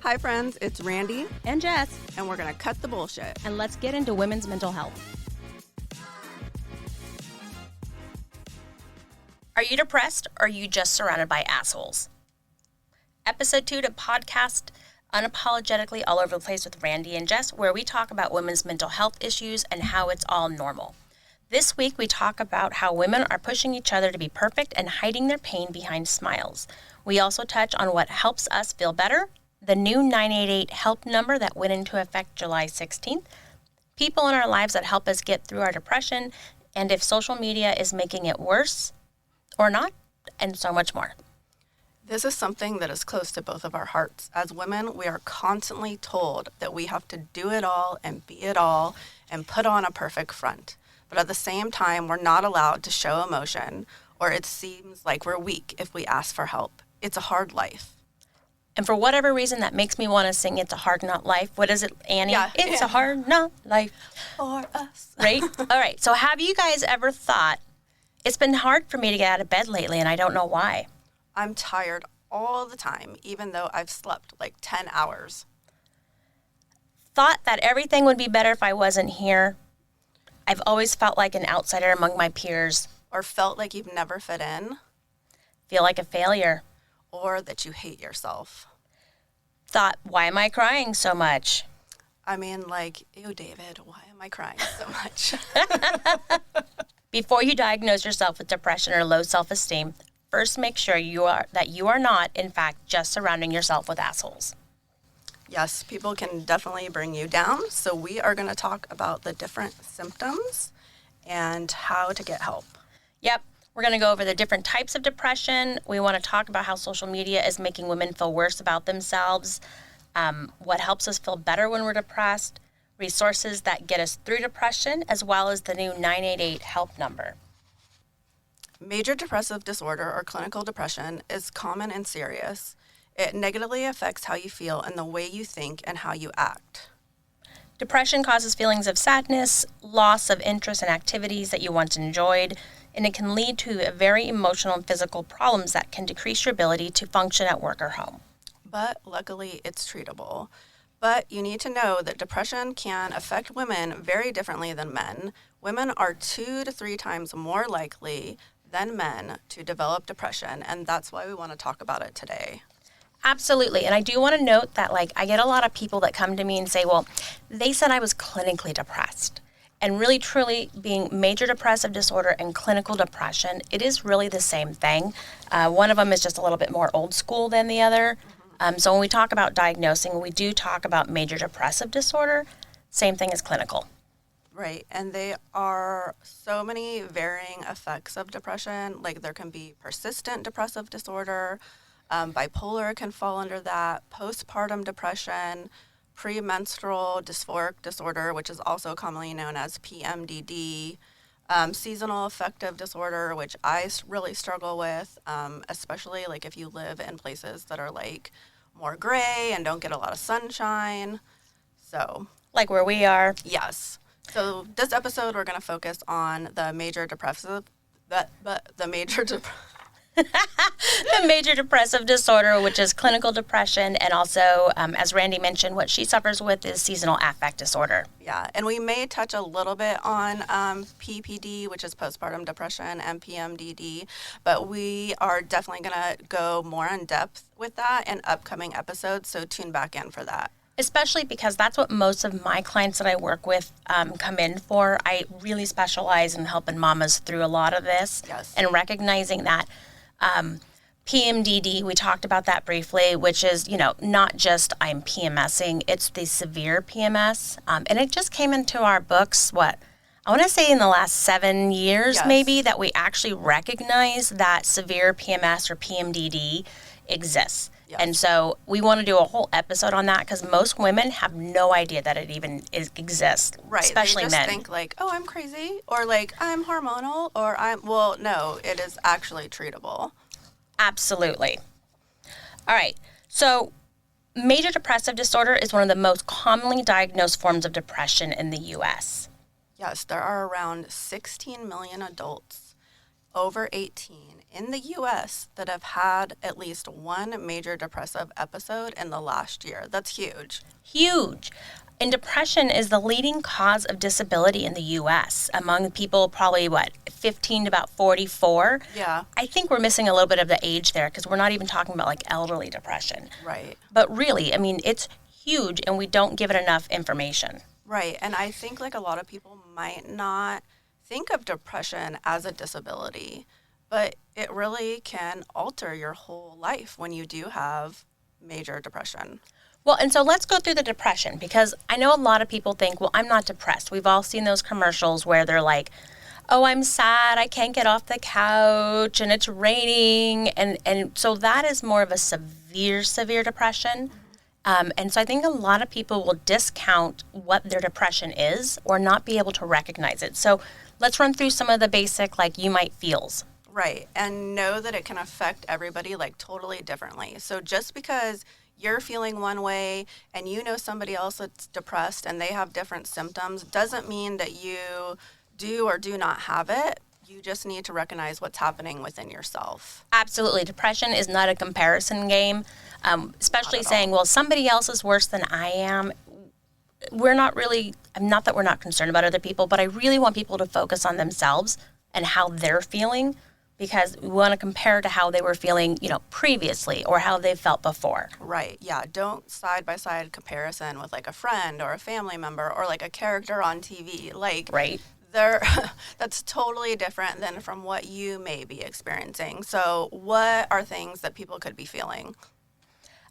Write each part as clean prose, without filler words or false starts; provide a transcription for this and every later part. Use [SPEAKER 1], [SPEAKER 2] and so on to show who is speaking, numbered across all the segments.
[SPEAKER 1] Hi friends, it's Randy
[SPEAKER 2] and Jess,
[SPEAKER 1] and we're going to cut the bullshit.
[SPEAKER 2] And let's get into women's mental health.
[SPEAKER 3] Are you depressed or are you just surrounded by assholes? Episode 2 to podcast unapologetically all over the place with Randy and Jess, where we talk about women's mental health issues and how it's all normal. This week we talk about how women are pushing each other to be perfect and hiding their pain behind smiles. We also touch on what helps us feel better, the new 988 help number that went into effect July 16th, people in our lives that help us get through our depression, and if social media is making it worse or not, and so much more.
[SPEAKER 1] This is something that is close to both of our hearts. As women, we are constantly told that we have to do it all and be it all and put on a perfect front. But at the same time, we're not allowed to show emotion, or it seems like we're weak if we ask for help. It's a hard life.
[SPEAKER 3] And for whatever reason, that makes me want to sing It's a Hard Not Life. What is it, Annie?
[SPEAKER 1] Yeah.
[SPEAKER 3] It's a hard not life.
[SPEAKER 1] For us.
[SPEAKER 3] Right? All right. So have you guys ever thought, it's been hard for me to get out of bed lately, and I don't know why?
[SPEAKER 1] I'm tired all the time, even though I've slept like 10 hours.
[SPEAKER 3] Thought that everything would be better if I wasn't here. I've always felt like an outsider among my peers.
[SPEAKER 1] Or felt like you've never fit in.
[SPEAKER 3] Feel like a failure.
[SPEAKER 1] Or that you hate yourself.
[SPEAKER 3] Thought, why am I crying so much?
[SPEAKER 1] I mean, like, ew, David, why am I crying so much?
[SPEAKER 3] Before you diagnose yourself with depression or low self-esteem, first make sure you are not, in fact, just surrounding yourself with assholes.
[SPEAKER 1] Yes, people can definitely bring you down. So we are going to talk about the different symptoms and how to get help.
[SPEAKER 3] Yep. We're going to go over the different types of depression. We want to talk about how social media is making women feel worse about themselves, what helps us feel better when we're depressed, resources that get us through depression, as well as the new 988 help number.
[SPEAKER 1] Major depressive disorder or clinical depression is common and serious. It negatively affects how you feel and the way you think and how you act.
[SPEAKER 3] Depression causes feelings of sadness, loss of interest in activities that you once enjoyed, and it can lead to very emotional and physical problems that can decrease your ability to function at work or home.
[SPEAKER 1] But luckily, it's treatable. But you need to know that depression can affect women very differently than men. Women are 2 to 3 times more likely than men to develop depression, and that's why we want to talk about it today.
[SPEAKER 3] Absolutely. And I do want to note that, I get a lot of people that come to me and say, well, they said I was clinically depressed. And really, truly, being major depressive disorder and clinical depression, it is really the same thing. One of them is just a little bit more old school than the other. So when we talk about diagnosing, we do talk about major depressive disorder, same thing as clinical.
[SPEAKER 1] Right, and they are so many varying effects of depression. Like there can be persistent depressive disorder, bipolar can fall under that, postpartum depression, premenstrual dysphoric disorder, which is also commonly known as PMDD, seasonal affective disorder, which I really struggle with, especially like if you live in places that are like more gray and don't get a lot of sunshine. So,
[SPEAKER 3] like where we are.
[SPEAKER 1] Yes. So this episode we're going to focus on the major depressive, the
[SPEAKER 3] major depressive disorder, which is clinical depression, and also, as Randy mentioned, what she suffers with is seasonal affect disorder.
[SPEAKER 1] Yeah, and we may touch a little bit on PPD, which is postpartum depression, and PMDD, but we are definitely going to go more in depth with that in upcoming episodes, so tune back in for that.
[SPEAKER 3] Especially because that's what most of my clients that I work with come in for. I really specialize in helping mamas through a lot of this.
[SPEAKER 1] Yes.
[SPEAKER 3] And recognizing that PMDD, we talked about that briefly, which is, not just I'm PMSing, it's the severe PMS. And it just came into our books, I want to say in the last 7 years,
[SPEAKER 1] Yes.
[SPEAKER 3] maybe, that we actually recognize that severe PMS or PMDD exists.
[SPEAKER 1] Yes.
[SPEAKER 3] And so we want to do a whole episode on that because most women have no idea that it even exists,
[SPEAKER 1] Right.
[SPEAKER 3] especially
[SPEAKER 1] they just
[SPEAKER 3] men.
[SPEAKER 1] think like, oh, I'm crazy, or like I'm hormonal, or no, it is actually treatable.
[SPEAKER 3] Absolutely. All right. So major depressive disorder is one of the most commonly diagnosed forms of depression in the U.S.
[SPEAKER 1] Yes, there are around 16 million adults over 18 in the US that have had at least one major depressive episode in the last year. That's huge.
[SPEAKER 3] Huge. And depression is the leading cause of disability in the U.S. among people probably, 15 to about 44?
[SPEAKER 1] Yeah.
[SPEAKER 3] I think we're missing a little bit of the age there because we're not even talking about like elderly depression.
[SPEAKER 1] Right.
[SPEAKER 3] But really, I mean, it's huge and we don't give it enough information.
[SPEAKER 1] Right. And I think like a lot of people might not think of depression as a disability, but it really can alter your whole life when you do have major depression.
[SPEAKER 3] Well, and so let's go through the depression because I know a lot of people think, well, I'm not depressed. We've all seen those commercials where they're like, oh, I'm sad, I can't get off the couch, and it's raining. And so that is more of a severe depression. And so I think a lot of people will discount what their depression is or not be able to recognize it. So let's run through some of the basic, like, you might feels.
[SPEAKER 1] Right. And know that it can affect everybody like totally differently. So just because you're feeling one way and you know somebody else that's depressed and they have different symptoms doesn't mean that you do or do not have it. You just need to recognize what's happening within yourself.
[SPEAKER 3] Absolutely. Depression is not a comparison game, especially saying, well, somebody else is worse than I am. We're not really, not that we're not concerned about other people, but I really want people to focus on themselves and how they're feeling because we want to compare to how they were feeling, previously or how they felt before.
[SPEAKER 1] Right. Yeah. Don't side-by-side comparison with like a friend or a family member or like a character on TV. Like,
[SPEAKER 3] right.
[SPEAKER 1] That's totally different than from what you may be experiencing. So what are things that people could be feeling?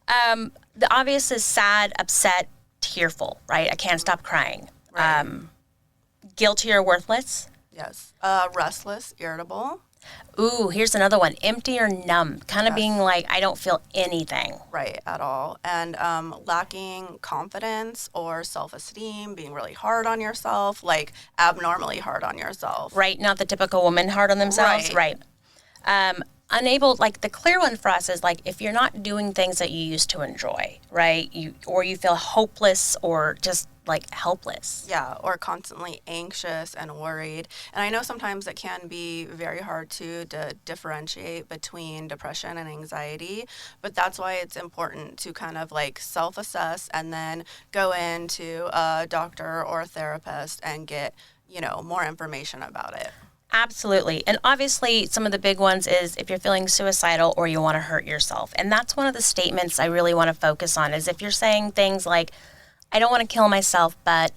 [SPEAKER 3] The obvious is sad, upset, tearful, right? I can't stop crying.
[SPEAKER 1] Right.
[SPEAKER 3] Guilty or worthless.
[SPEAKER 1] Yes. Restless, irritable.
[SPEAKER 3] Ooh, here's another one. Empty or numb. Kind of being like, I don't feel anything.
[SPEAKER 1] Right, at all. And lacking confidence or self-esteem, being really hard on yourself, like abnormally hard on yourself.
[SPEAKER 3] Right, not the typical woman hard on themselves. Right. Unable, like the clear one for us is like if you're not doing things that you used to enjoy, right? You feel hopeless or just like helpless.
[SPEAKER 1] Yeah, or constantly anxious and worried. And I know sometimes it can be very hard to differentiate between depression and anxiety, but that's why it's important to kind of like self-assess and then go into a doctor or a therapist and get, more information about it.
[SPEAKER 3] Absolutely. And obviously, some of the big ones is if you're feeling suicidal or you want to hurt yourself. And that's one of the statements I really want to focus on is if you're saying things like, I don't want to kill myself, but,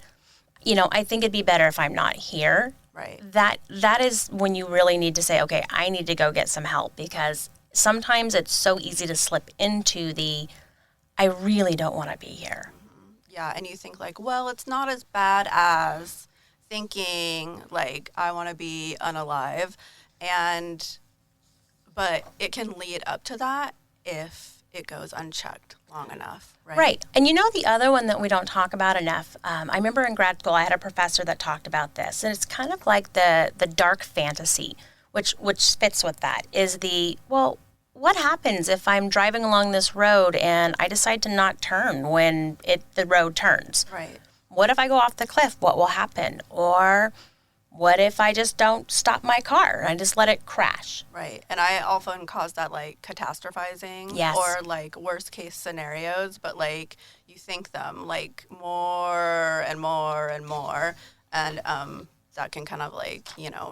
[SPEAKER 3] I think it'd be better if I'm not here.
[SPEAKER 1] Right.
[SPEAKER 3] That is when you really need to say, okay, I need to go get some help because sometimes it's so easy to slip into I really don't want to be here.
[SPEAKER 1] Mm-hmm. Yeah. And you think like, well, it's not as bad as thinking like I want to be unalive, but it can lead up to that if it goes unchecked long enough, right?
[SPEAKER 3] Right. And the other one that we don't talk about enough, I remember in grad school I had a professor that talked about this, and it's kind of like the dark fantasy, which fits with that, is what happens if I'm driving along this road and I decide to not turn when the road turns?
[SPEAKER 1] Right.
[SPEAKER 3] What if I go off the cliff? What will happen? Or what if I just don't stop my car and I just let it crash?
[SPEAKER 1] Right. And I often cause that like catastrophizing
[SPEAKER 3] Yes.
[SPEAKER 1] or like worst case scenarios, but like you think them like more and more and more. And that can kind of like,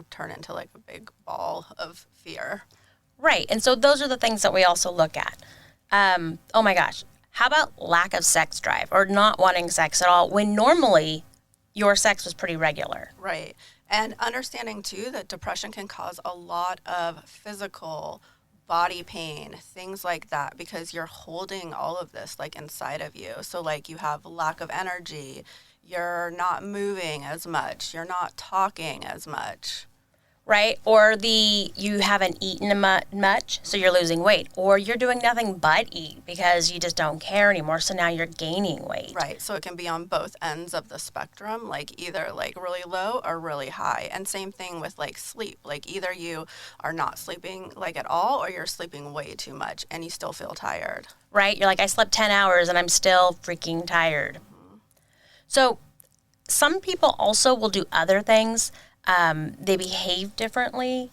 [SPEAKER 1] turn into like a big ball of fear.
[SPEAKER 3] Right. And so those are the things that we also look at. Oh my gosh. How about lack of sex drive or not wanting sex at all when normally your sex was pretty regular?
[SPEAKER 1] Right. And understanding too that depression can cause a lot of physical body pain, things like that, because you're holding all of this like inside of you. So like you have lack of energy, you're not moving as much, you're not talking as much.
[SPEAKER 3] Right? Or you haven't eaten much, so you're losing weight. Or you're doing nothing but eat because you just don't care anymore, so now you're gaining weight.
[SPEAKER 1] Right. So it can be on both ends of the spectrum, like either like really low or really high. And same thing with like sleep. Like either you are not sleeping like at all or you're sleeping way too much and you still feel tired.
[SPEAKER 3] Right? You're like, I slept 10 hours and I'm still freaking tired. Mm-hmm. So some people also will do other things. They behave differently.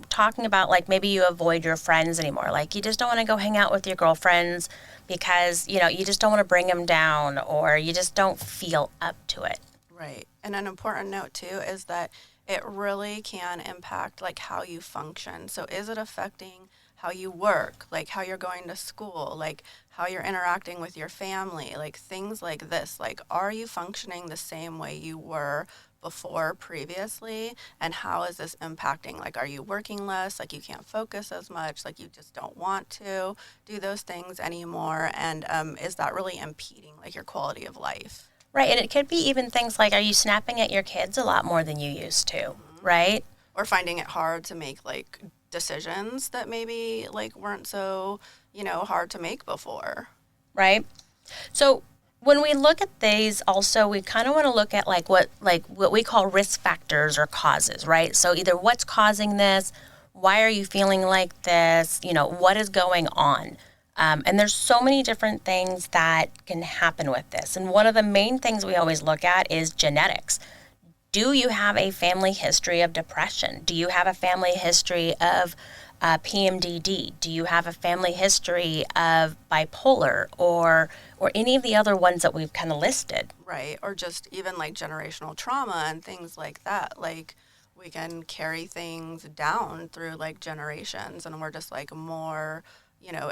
[SPEAKER 3] Talking about like maybe you avoid your friends anymore. Like you just don't want to go hang out with your girlfriends because, you just don't want to bring them down or you just don't feel up to it.
[SPEAKER 1] Right. And an important note too is that it really can impact like how you function. So is it affecting how you work, like how you're going to school, like how you're interacting with your family, like things like this? Like, are you functioning the same way you were before previously? And how is this impacting? Like, are you working less? Like, you can't focus as much? Like, you just don't want to do those things anymore? And is that really impeding like your quality of life?
[SPEAKER 3] Right. And it could be even things like, are you snapping at your kids a lot more than you used to? Right.
[SPEAKER 1] Or finding it hard to make like decisions that maybe like weren't so, hard to make before.
[SPEAKER 3] Right. So when we look at these also, we kind of want to look at what we call risk factors or causes, right? So either what's causing this, why are you feeling like this, what is going on? And there's so many different things that can happen with this. And one of the main things we always look at is genetics. Do you have a family history of depression? Do you have a family history of PMDD? Do you have a family history of bipolar or any of the other ones that we've kind of listed?
[SPEAKER 1] Right. Or just even like generational trauma and things like that. Like we can carry things down through like generations and we're just like more,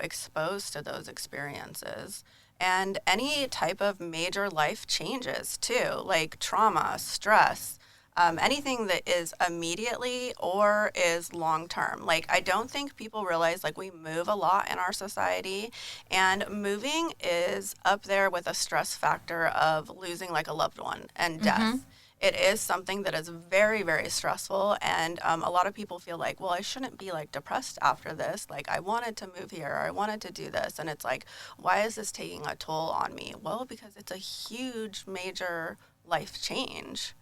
[SPEAKER 1] exposed to those experiences. And any type of major life changes too, like trauma, stress, anything that is immediately or is long term. Like, I don't think people realize like we move a lot in our society, and moving is up there with a stress factor of losing like a loved one and death. It is something that is very, very stressful. And a lot of people feel like, well, I shouldn't be like depressed after this. Like, I wanted to move here, or I wanted to do this. And it's like, why is this taking a toll on me? Well, because it's a huge, major life change.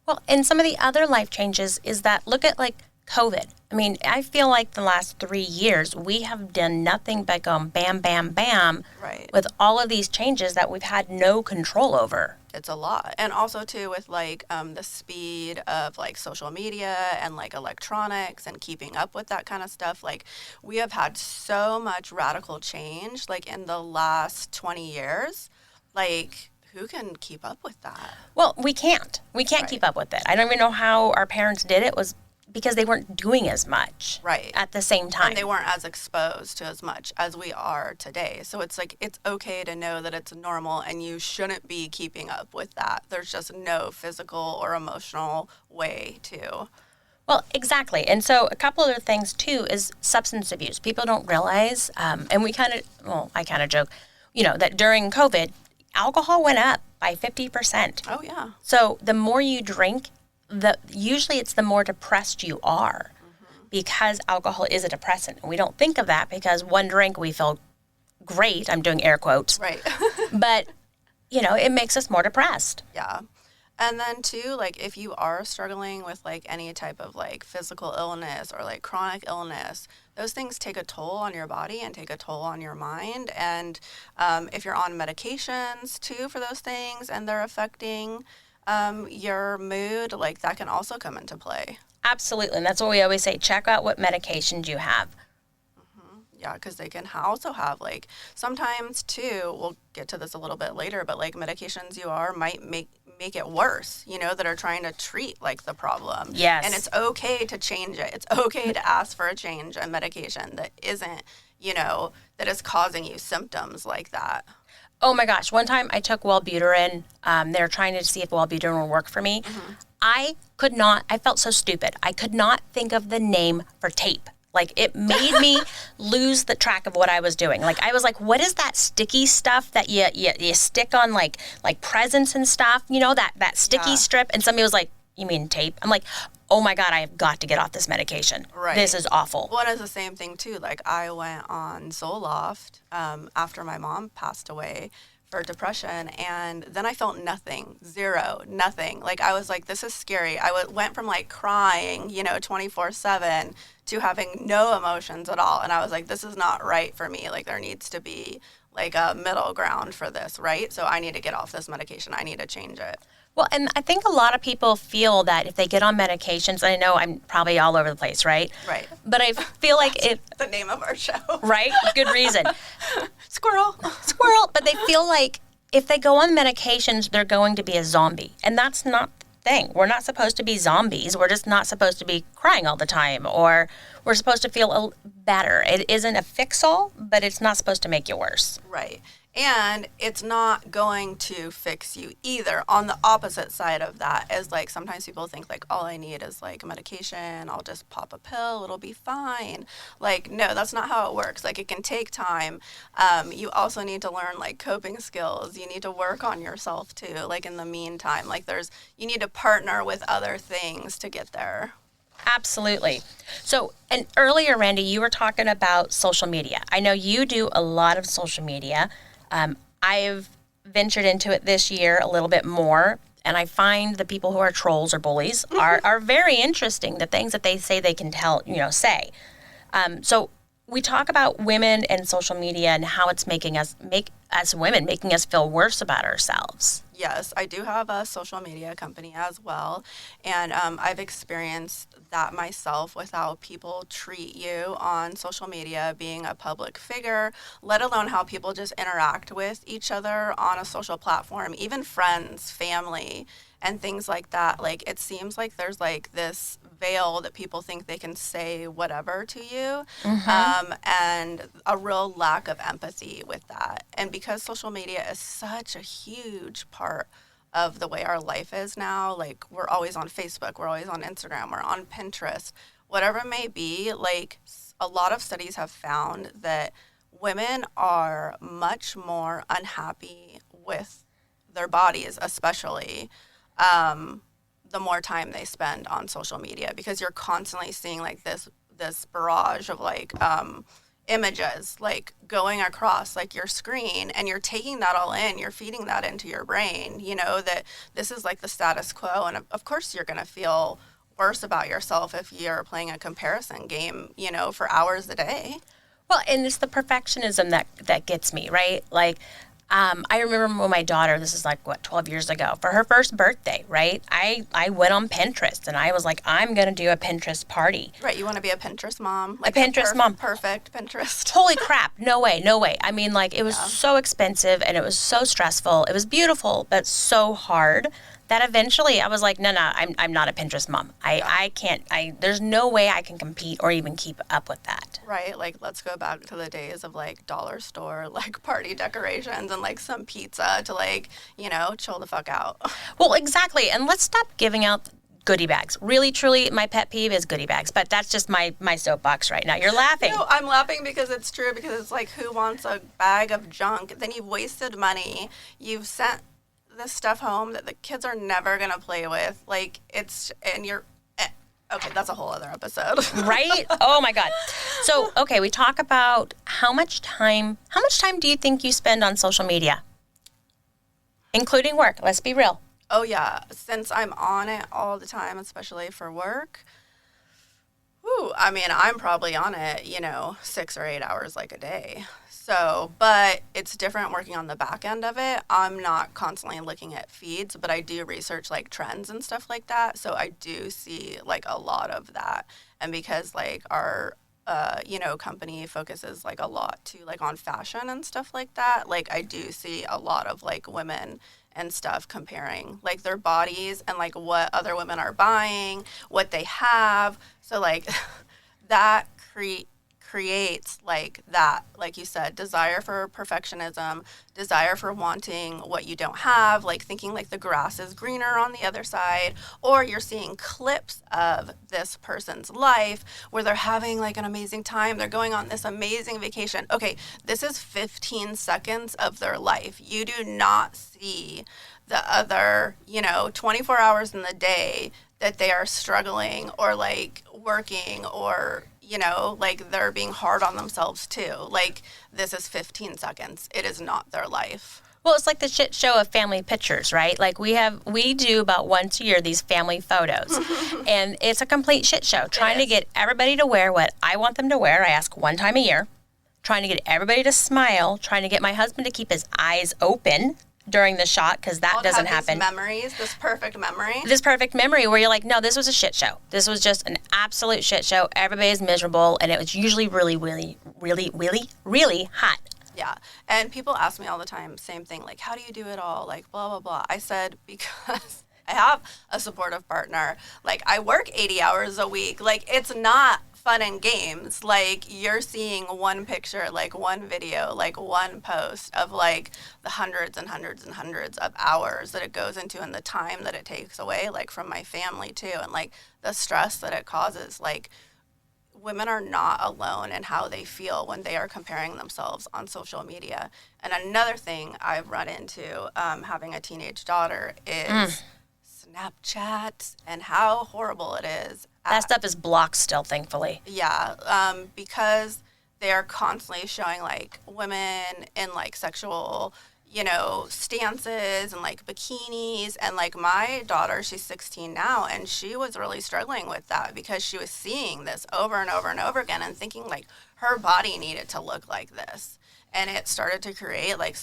[SPEAKER 3] Well, and some of the other life changes is that look at like COVID. I mean, I feel like the last 3 years, we have done nothing but go bam, bam, bam
[SPEAKER 1] Right.
[SPEAKER 3] with all of these changes that we've had no control over.
[SPEAKER 1] It's a lot. And also too with like the speed of like social media and like electronics and keeping up with that kind of stuff. Like we have had so much radical change like in the last 20 years. Like who can keep up with that?
[SPEAKER 3] Well, we can't. We can't
[SPEAKER 1] Right.
[SPEAKER 3] keep up with it. I don't even know how our parents did it. Was because they weren't doing as much
[SPEAKER 1] Right.
[SPEAKER 3] at the same time.
[SPEAKER 1] And they weren't as exposed to as much as we are today. So it's like, it's okay to know that it's normal and you shouldn't be keeping up with that. There's just no physical or emotional way to.
[SPEAKER 3] Well, exactly. And so a couple other things too is substance abuse. People don't realize, and I kind of joke, that during COVID, alcohol went up by 50%.
[SPEAKER 1] Oh, yeah.
[SPEAKER 3] So the more you drink, usually it's the more depressed you are because alcohol is a depressant. And we don't think of that because one drink we feel great. I'm doing air quotes.
[SPEAKER 1] Right.
[SPEAKER 3] But, it makes us more depressed.
[SPEAKER 1] Yeah. And then too, like if you are struggling with like any type of like physical illness or like chronic illness, those things take a toll on your body and take a toll on your mind. And if you're on medications too for those things and they're affecting your mood, like that can also come into play.
[SPEAKER 3] Absolutely. And that's what we always say. Check out what medications you have.
[SPEAKER 1] Yeah, because they can also have like sometimes too, we'll get to this a little bit later, but like medications might make it worse, that are trying to treat like the problem.
[SPEAKER 3] Yes.
[SPEAKER 1] And it's okay to change it. It's okay to ask for a change in medication that isn't, that is causing you symptoms like that.
[SPEAKER 3] Oh my gosh. One time I took Wellbutrin. They were trying to see if Wellbutrin would work for me. I felt so stupid. I could not think of the name for tape. Like it made me lose the track of what I was doing. Like I was like, what is that sticky stuff that you stick on like presents and stuff? That sticky strip. And somebody was like, you mean tape? I'm like, oh my God, I have got to get off this medication.
[SPEAKER 1] Right.
[SPEAKER 3] This is awful.
[SPEAKER 1] Well, it's the same thing too. Like I went on Zoloft after my mom passed away for depression, and then I felt nothing, zero, nothing. Like I was like, this is scary. I went from like crying, 24/7 to having no emotions at all. And I was like, this is not right for me. Like, there needs to be like a middle ground for this, right? So I need to get off this medication. I need to change it.
[SPEAKER 3] Well, and I think a lot of people feel that if they get on medications, I know I'm probably all over the place, right?
[SPEAKER 1] Right.
[SPEAKER 3] But I feel like if,
[SPEAKER 1] The name of our show.
[SPEAKER 3] right? Good reason.
[SPEAKER 1] Squirrel.
[SPEAKER 3] Squirrel. But they feel like if they go on medications, they're going to be a zombie. And that's not the thing. We're not supposed to be zombies. We're just not supposed to be crying all the time, or we're supposed to feel better. It isn't a fix-all, but it's not supposed to make you worse.
[SPEAKER 1] Right. And it's not going to fix you either. On the opposite side of that is like sometimes people think like all I need is like a medication. I'll just pop a pill. It'll be fine. Like, no, that's not how it works. Like, it can take time. You also need to learn like coping skills. You need to work on yourself too. Like, in the meantime, like you need to partner with other things to get there.
[SPEAKER 3] Absolutely. So, and earlier, Randy, you were talking about social media. I know you do a lot of social media. I've ventured into it this year a little bit more, and I find the people who are trolls or bullies are very interesting. The things that they say they can say. So we talk about women and social media and how it's making us feel worse about ourselves.
[SPEAKER 1] Yes, I do have a social media company as well, and I've experienced that myself with how people treat you on social media, being a public figure, let alone how people just interact with each other on a social platform, even friends, family, and things like that. Like, it seems like there's like this veil that people think they can say whatever to you, and a real lack of empathy with that. And because social media is such a huge part of the way our life is now, like, we're always on Facebook, we're always on Instagram, we're on Pinterest, whatever it may be, like, a lot of studies have found that women are much more unhappy with their bodies, especially the more time they spend on social media, because you're constantly seeing like this barrage of like images like going across like your screen, and you're taking that all in, you're feeding that into your brain, that this is like the status quo. And of course you're going to feel worse about yourself if you're playing a comparison game, for hours a day.
[SPEAKER 3] Well, and it's the perfectionism that gets me, right? Like, I remember when my daughter, this is like, 12 years ago, for her first birthday, right? I went on Pinterest, and I was like, I'm going to do a Pinterest party.
[SPEAKER 1] Right, you want to be a Pinterest mom? Like
[SPEAKER 3] a Pinterest mom.
[SPEAKER 1] Perfect Pinterest.
[SPEAKER 3] Holy crap, no way. I mean, like, it was so expensive, and it was so stressful. It was beautiful, but so hard that eventually I was like, no, I'm not a Pinterest mom. I can't, there's no way I can compete or even keep up with that.
[SPEAKER 1] Right, like, let's go back to the days of like dollar store, like party decorations and like some pizza to like, chill the fuck out.
[SPEAKER 3] Well, exactly. And let's stop giving out goodie bags. Really, truly, my pet peeve is goodie bags, but that's just my soapbox right now. You're laughing.
[SPEAKER 1] No, I'm laughing because it's true, because it's like, who wants a bag of junk? Then you've wasted money. You've sent this stuff home that the kids are never going to play with. Like, okay, that's a whole other episode.
[SPEAKER 3] Right? Oh my God. So, okay, we talk about how much time do you think you spend on social media? Including work, let's be real.
[SPEAKER 1] Oh yeah, since I'm on it all the time, especially for work, I mean, I'm probably on it, 6 or 8 hours like a day. So, but it's different working on the back end of it. I'm not constantly looking at feeds, but I do research like trends and stuff like that. So I do see like a lot of that. And because like our, company focuses like a lot to like on fashion and stuff like that, like I do see a lot of like women and stuff comparing like their bodies and like what other women are buying, what they have. So like that creates like that, like you said, desire for perfectionism, desire for wanting what you don't have, like thinking like the grass is greener on the other side, or you're seeing clips of this person's life where they're having like an amazing time, they're going on this amazing vacation. Okay, this is 15 seconds of their life. You do not see the other, 24 hours in the day that they are struggling or like working or like they're being hard on themselves too. Like, this is 15 seconds. It is not their life.
[SPEAKER 3] Well, it's like the shit show of family pictures, right? Like we do about once a year these family photos. And it's a complete shit show. Trying to get everybody to wear what I want them to wear. I ask one time a year. Trying to get everybody to smile. Trying to get my husband to keep his eyes open during the shot, because that doesn't happen.
[SPEAKER 1] This perfect memory.
[SPEAKER 3] This perfect memory where you're like, no, this was a shit show. This was just an absolute shit show. Everybody is miserable, and it was usually really, really, really, really, really hot.
[SPEAKER 1] Yeah. And people ask me all the time, same thing, like, how do you do it all? Like, blah, blah, blah. I said, because I have a supportive partner. Like, I work 80 hours a week. Like, it's not fun and games. Like, you're seeing one picture, like one video, like one post of like the hundreds and hundreds and hundreds of hours that it goes into and the time that it takes away, like from my family too. And like the stress that it causes. Like, women are not alone in how they feel when they are comparing themselves on social media. And another thing I've run into having a teenage daughter is Snapchat and how horrible it is.
[SPEAKER 3] That stuff is blocked still, thankfully.
[SPEAKER 1] Yeah, because they are constantly showing like women in like sexual, stances and like bikinis. And like my daughter, she's 16 now, and she was really struggling with that because she was seeing this over and over and over again and thinking like her body needed to look like this. And it started to create like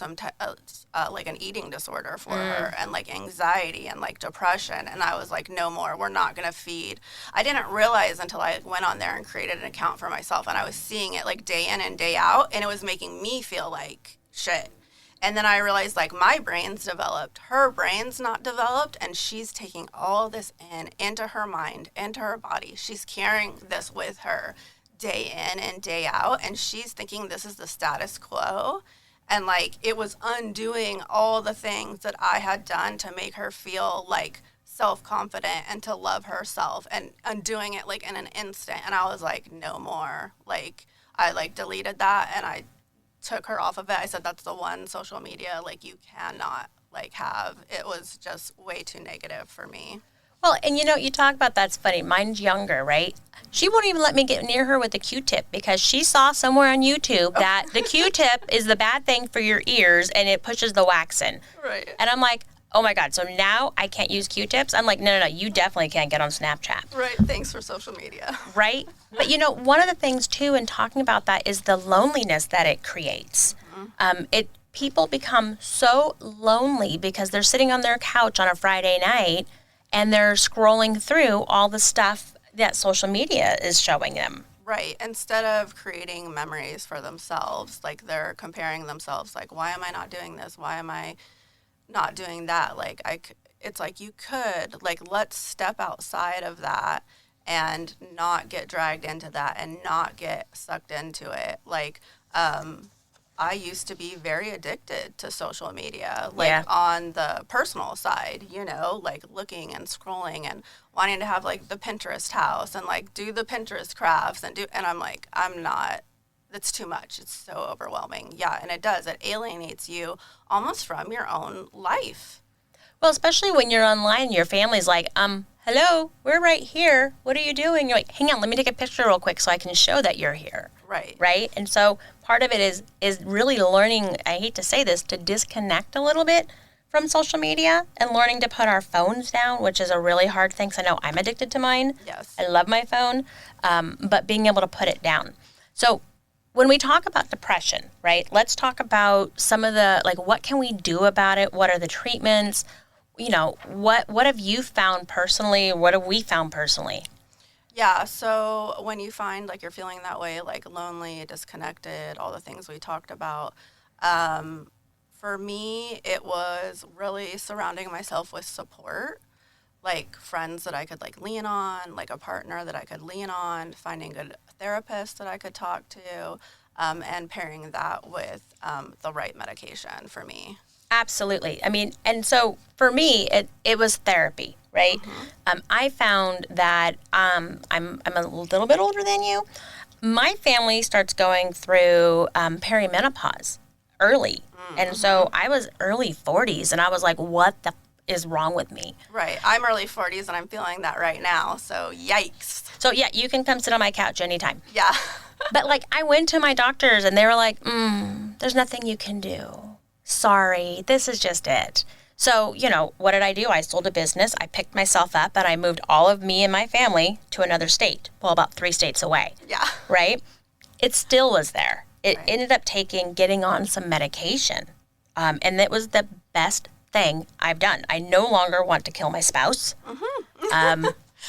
[SPEAKER 1] like an eating disorder for her, and like anxiety and like depression. And I was like, no more, we're not going to feed. I didn't realize until I went on there and created an account for myself, and I was seeing it like day in and day out, and it was making me feel like shit. And then I realized like my brain's developed, her brain's not developed, and she's taking all this into her mind, into her body. She's carrying this with her day in and day out, and she's thinking this is the status quo. And like it was undoing all the things that I had done to make her feel like self-confident and to love herself, and undoing it like in an instant. And I was like, no more. Like I like deleted that and I took her off of it. I said, that's the one social media like you cannot like have. It was just way too negative for me.
[SPEAKER 3] Well, and you talk about that's funny. Mine's younger, right? She won't even let me get near her with a Q-tip because she saw somewhere on YouTube that the Q-tip is the bad thing for your ears and it pushes the wax in.
[SPEAKER 1] Right.
[SPEAKER 3] And I'm like, oh my God, so now I can't use Q-tips? I'm like, no, you definitely can't get on Snapchat.
[SPEAKER 1] Right. Thanks for social media.
[SPEAKER 3] Right? But one of the things too in talking about that is the loneliness that it creates. People become so lonely because they're sitting on their couch on a Friday night and they're scrolling through all the stuff that social media is showing them.
[SPEAKER 1] Right. Instead of creating memories for themselves, like they're comparing themselves, like, why am I not doing this? Why am I not doing that? Like, it's like you could, like, let's step outside of that and not get dragged into that and not get sucked into it. Like, I used to be very addicted to social media, like on the personal side, like looking and scrolling and wanting to have like the Pinterest house and like do the Pinterest crafts and I'm like, I'm not, that's too much. It's so overwhelming. Yeah. And it alienates you almost from your own life.
[SPEAKER 3] Well, especially when you're online, your family's like, hello, we're right here. What are you doing? You're like, hang on, let me take a picture real quick so I can show that you're here.
[SPEAKER 1] Right.
[SPEAKER 3] Right? And so part of it is really learning, I hate to say this, to disconnect a little bit from social media and learning to put our phones down, which is a really hard thing because I know I'm addicted to mine.
[SPEAKER 1] Yes.
[SPEAKER 3] I love my phone, but being able to put it down. So when we talk about depression, right, let's talk about some of the, like, what can we do about it? What are the treatments? What have you found personally? What have we found personally?
[SPEAKER 1] Yeah, so when you find like you're feeling that way, like lonely, disconnected, all the things we talked about, for me, it was really surrounding myself with support, like friends that I could like lean on, like a partner that I could lean on, finding good therapists that I could talk to, and pairing that with the right medication for me.
[SPEAKER 3] Absolutely. I mean, and so for me, it was therapy, right? Mm-hmm. I found that I'm a little bit older than you. My family starts going through perimenopause early. Mm-hmm. And so I was early 40s, and I was like, what the is wrong with me?
[SPEAKER 1] Right. I'm early 40s, and I'm feeling that right now. So yikes.
[SPEAKER 3] So yeah, you can come sit on my couch anytime.
[SPEAKER 1] Yeah. But
[SPEAKER 3] like I went to my doctors, and they were like, there's nothing you can do. sorry, this is just it. So, what did I do? I sold a business, I picked myself up, and I moved all of me and my family to another state, well, about 3 states away.
[SPEAKER 1] Yeah.
[SPEAKER 3] Right? It still was there. It
[SPEAKER 1] Right.
[SPEAKER 3] ended up getting on some medication. And it was the best thing I've done. I no longer want to kill my spouse.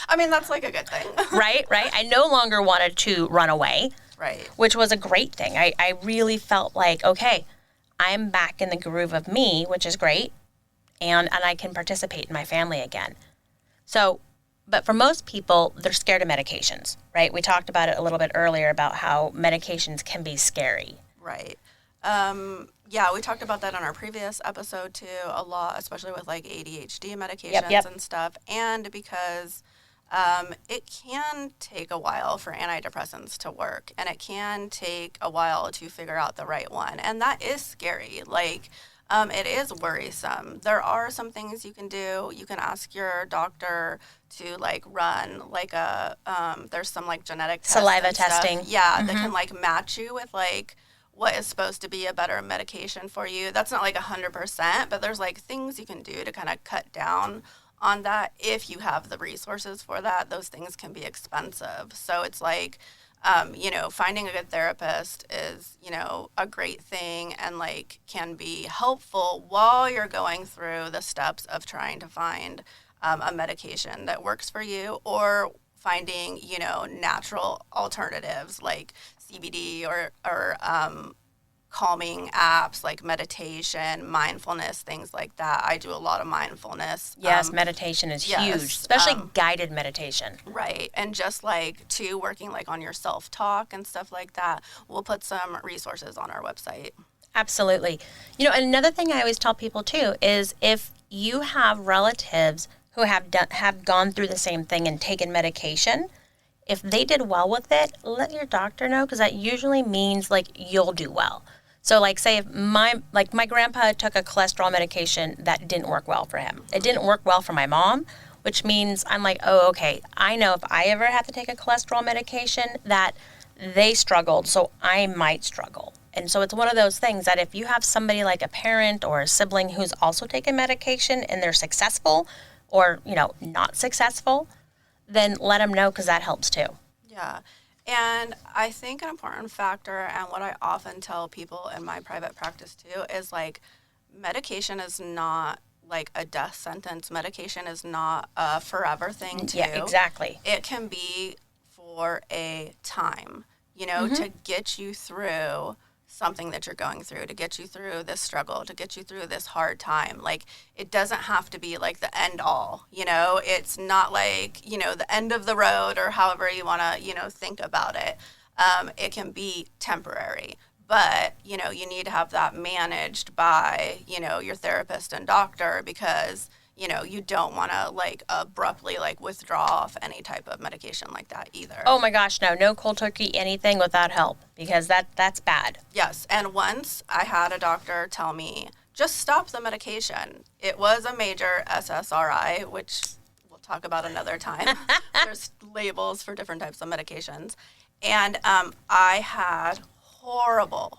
[SPEAKER 1] I mean, that's like a good thing.
[SPEAKER 3] Right? I no longer wanted to run away,
[SPEAKER 1] Right.
[SPEAKER 3] which was a great thing. I really felt like, okay, I'm back in the groove of me, which is great. And I can participate in my family again. So, but for most people, they're scared of medications, right? We talked about it a little bit earlier about how medications can be scary.
[SPEAKER 1] Right. Yeah, we talked about that on our previous episode too, a lot, especially with like ADHD medications
[SPEAKER 3] Yep.
[SPEAKER 1] and stuff. And because it can take a while for antidepressants to work, and it can take a while to figure out the right one. And that is scary. Like, it is worrisome. There are some things you can do. You can ask your doctor to like run like there's some like genetic tests
[SPEAKER 3] Saliva
[SPEAKER 1] and stuff.
[SPEAKER 3] testing.
[SPEAKER 1] Yeah, that can like match you with like what is supposed to be a better medication for you. That's not like 100%, but there's like things you can do to kind of cut down on that if you have the resources for that. Those things can be expensive. So it's like, finding a good therapist is, a great thing and like can be helpful while you're going through the steps of trying to find a medication that works for you, or finding, natural alternatives like CBD or calming apps like meditation, mindfulness, things like that. I do a lot of mindfulness.
[SPEAKER 3] Yes, meditation is
[SPEAKER 1] yes,
[SPEAKER 3] huge, especially guided meditation.
[SPEAKER 1] Right. And just like working like on your self-talk and stuff like that. We'll put some resources on our website.
[SPEAKER 3] Absolutely. And another thing I always tell people too is if you have relatives who have gone through the same thing and taken medication, if they did well with it, let your doctor know, because that usually means like you'll do well. So like say if my grandpa took a cholesterol medication that didn't work well for him. It didn't work well for my mom, which means I'm like, oh, okay, I know if I ever have to take a cholesterol medication that they struggled, so I might struggle. And so it's one of those things that if you have somebody like a parent or a sibling who's also taken medication and they're successful or, not successful, then let them know, because that helps too.
[SPEAKER 1] Yeah. And I think an important factor, and what I often tell people in my private practice too, is like medication is not like a death sentence. Medication is not a forever thing too.
[SPEAKER 3] Yeah, exactly.
[SPEAKER 1] It can be for a time, to get you through something that you're going through, to get you through this struggle, to get you through this hard time. Like, it doesn't have to be like the end all, it's not like, the end of the road, or however you want to, think about it. It can be temporary, but, you need to have that managed by, your therapist and doctor, because, you don't want to like abruptly like withdraw off any type of medication like that either.
[SPEAKER 3] Oh my gosh, no cold turkey anything without help, because that's bad.
[SPEAKER 1] Yes, and once I had a doctor tell me, just stop the medication. It was a major SSRI, which we'll talk about another time. There's labels for different types of medications. And I had horrible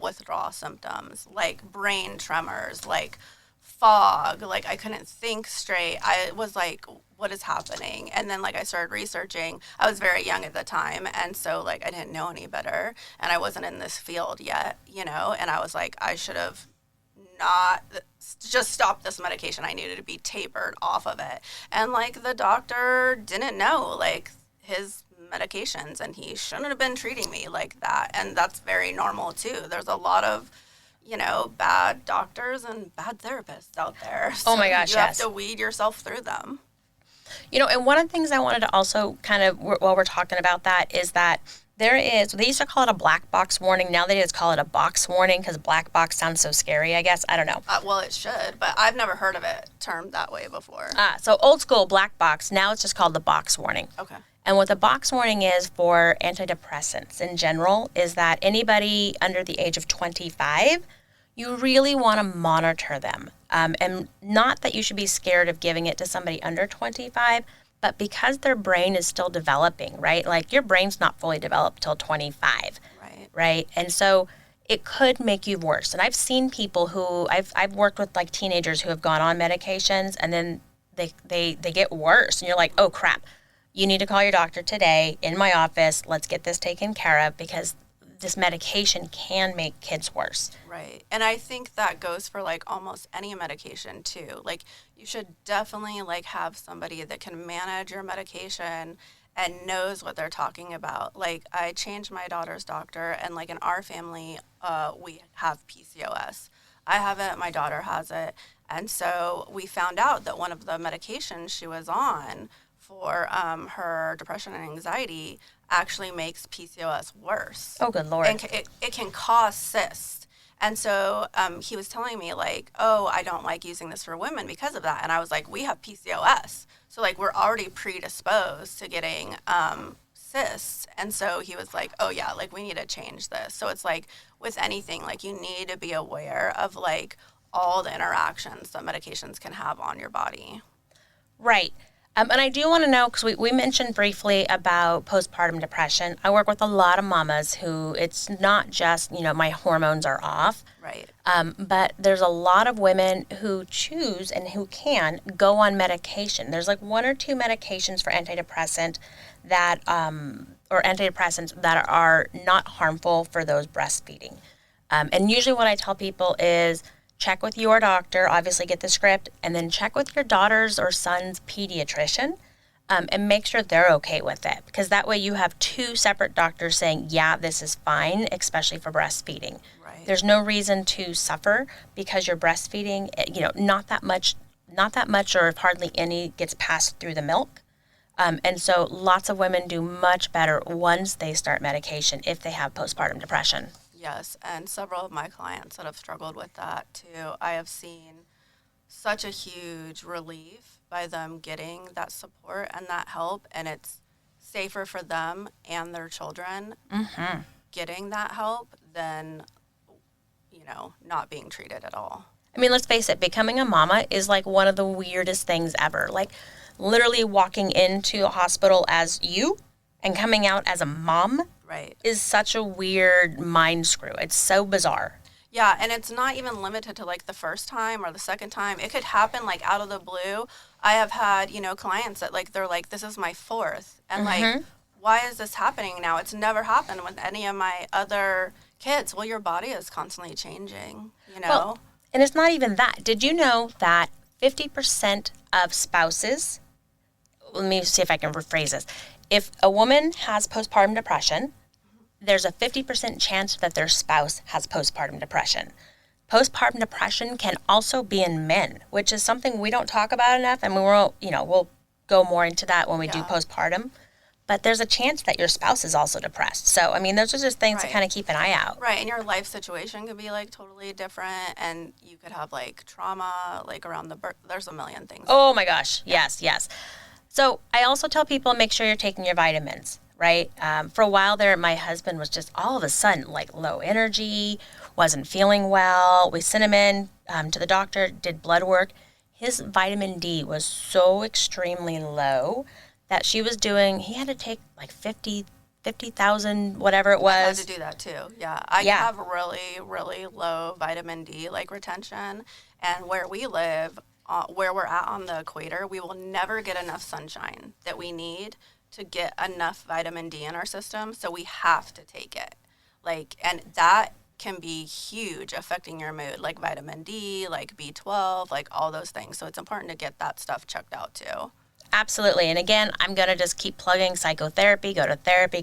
[SPEAKER 1] withdrawal symptoms, like brain tremors, like fog, like I couldn't think straight. I was like, what is happening? And then like I started researching. I was very young at the time, and so like I didn't know any better, and I wasn't in this field yet, and I was like, I should have not just stopped this medication. I needed to be tapered off of it. And like the doctor didn't know like his medications, and he shouldn't have been treating me like that. And that's very normal too. There's a lot of bad doctors and bad therapists out there. So
[SPEAKER 3] Oh my gosh,
[SPEAKER 1] you
[SPEAKER 3] yes.
[SPEAKER 1] have to weed yourself through them.
[SPEAKER 3] And one of the things I wanted to also kind of, while we're talking about that, is that they used to call it a black box warning. Now they just call it a box warning, because black box sounds so scary, I guess. I don't know.
[SPEAKER 1] Well, it should, but I've never heard of it termed that way before.
[SPEAKER 3] So old school black box, now it's just called the box warning.
[SPEAKER 1] Okay.
[SPEAKER 3] And what the box warning is for antidepressants in general is that anybody under the age of 25, you really want to monitor them. And not that you should be scared of giving it to somebody under 25, but because their brain is still developing, right? Like your brain's not fully developed till 25,
[SPEAKER 1] Right.
[SPEAKER 3] right? And so it could make you worse. And I've seen people who I've worked with like teenagers who have gone on medications and then they get worse. And you're like, oh crap, you need to call your doctor today in my office. Let's get this taken care of because this medication can make kids worse.
[SPEAKER 1] Right. And I think that goes for like almost any medication too. Like you should definitely like have somebody that can manage your medication and knows what they're talking about. Like I changed my daughter's doctor and like in our family, we have PCOS. I have it, my daughter has it. And so we found out that one of the medications she was on for her depression and anxiety actually makes PCOS worse.
[SPEAKER 3] Oh, good Lord.
[SPEAKER 1] And it can cause cysts. And so he was telling me like, oh, I don't like using this for women because of that. And I was like, we have PCOS. So like we're already predisposed to getting cysts. And so he was like, oh yeah, like we need to change this. So it's like with anything, like you need to be aware of like all the interactions that medications can have on your body.
[SPEAKER 3] Right. And I do want to know, because we mentioned briefly about postpartum depression. I work with a lot of mamas who it's not just, my hormones are off.
[SPEAKER 1] Right.
[SPEAKER 3] But there's a lot of women who choose and who can go on medication. There's like 1 or 2 medications for antidepressants that are not harmful for those breastfeeding. And usually what I tell people is, check with your doctor, obviously get the script, and then check with your daughter's or son's pediatrician and make sure they're okay with it. Because that way you have 2 separate doctors saying, yeah, this is fine, especially for breastfeeding.
[SPEAKER 1] Right.
[SPEAKER 3] There's no reason to suffer because you're breastfeeding, not that much or if hardly any gets passed through the milk. And so lots of women do much better once they start medication if they have postpartum depression.
[SPEAKER 1] Yes, and several of my clients that have struggled with that too, I have seen such a huge relief by them getting that support and that help, and it's safer for them and their children getting that help than, not being treated at all.
[SPEAKER 3] I mean, let's face it, becoming a mama is like one of the weirdest things ever. Like literally walking into a hospital as you and coming out as a mom.
[SPEAKER 1] Right.
[SPEAKER 3] Is such a weird mind screw. It's so bizarre.
[SPEAKER 1] Yeah, and it's not even limited to like the first time or the second time. It could happen like out of the blue. I have had, clients that like they're like, this is my 4th. And like, why is this happening now? It's never happened with any of my other kids. Well, your body is constantly changing,
[SPEAKER 3] Well, and it's not even that. Did you know that 50% of spouses, let me see if I can rephrase this. If a woman has postpartum depression, there's a 50% chance that their spouse has postpartum depression. Postpartum depression can also be in men, which is something we don't talk about enough, and we'll go more into that when we do postpartum. But there's a chance that your spouse is also depressed. So, I mean, those are just things to kind of keep an eye out.
[SPEAKER 1] Right, and your life situation could be like totally different, and you could have like trauma, like around the birth. There's a million things.
[SPEAKER 3] Oh my gosh, yes. So I also tell people make sure you're taking your vitamins, right? For a while there, my husband was just all of a sudden like low energy, wasn't feeling well. We sent him in to the doctor, did blood work. His vitamin D was so extremely low that he had to take like 50,000, whatever it was.
[SPEAKER 1] I had to do that too, yeah. I have really, really low vitamin D like retention, and where we live, where we're at on the equator, we will never get enough sunshine that we need to get enough vitamin D in our system, so we have to take it. And that can be huge, affecting your mood, like vitamin D, like B12, like all those things. So it's important to get that stuff checked out too.
[SPEAKER 3] Absolutely. And again, I'm going to just keep plugging psychotherapy, go to therapy.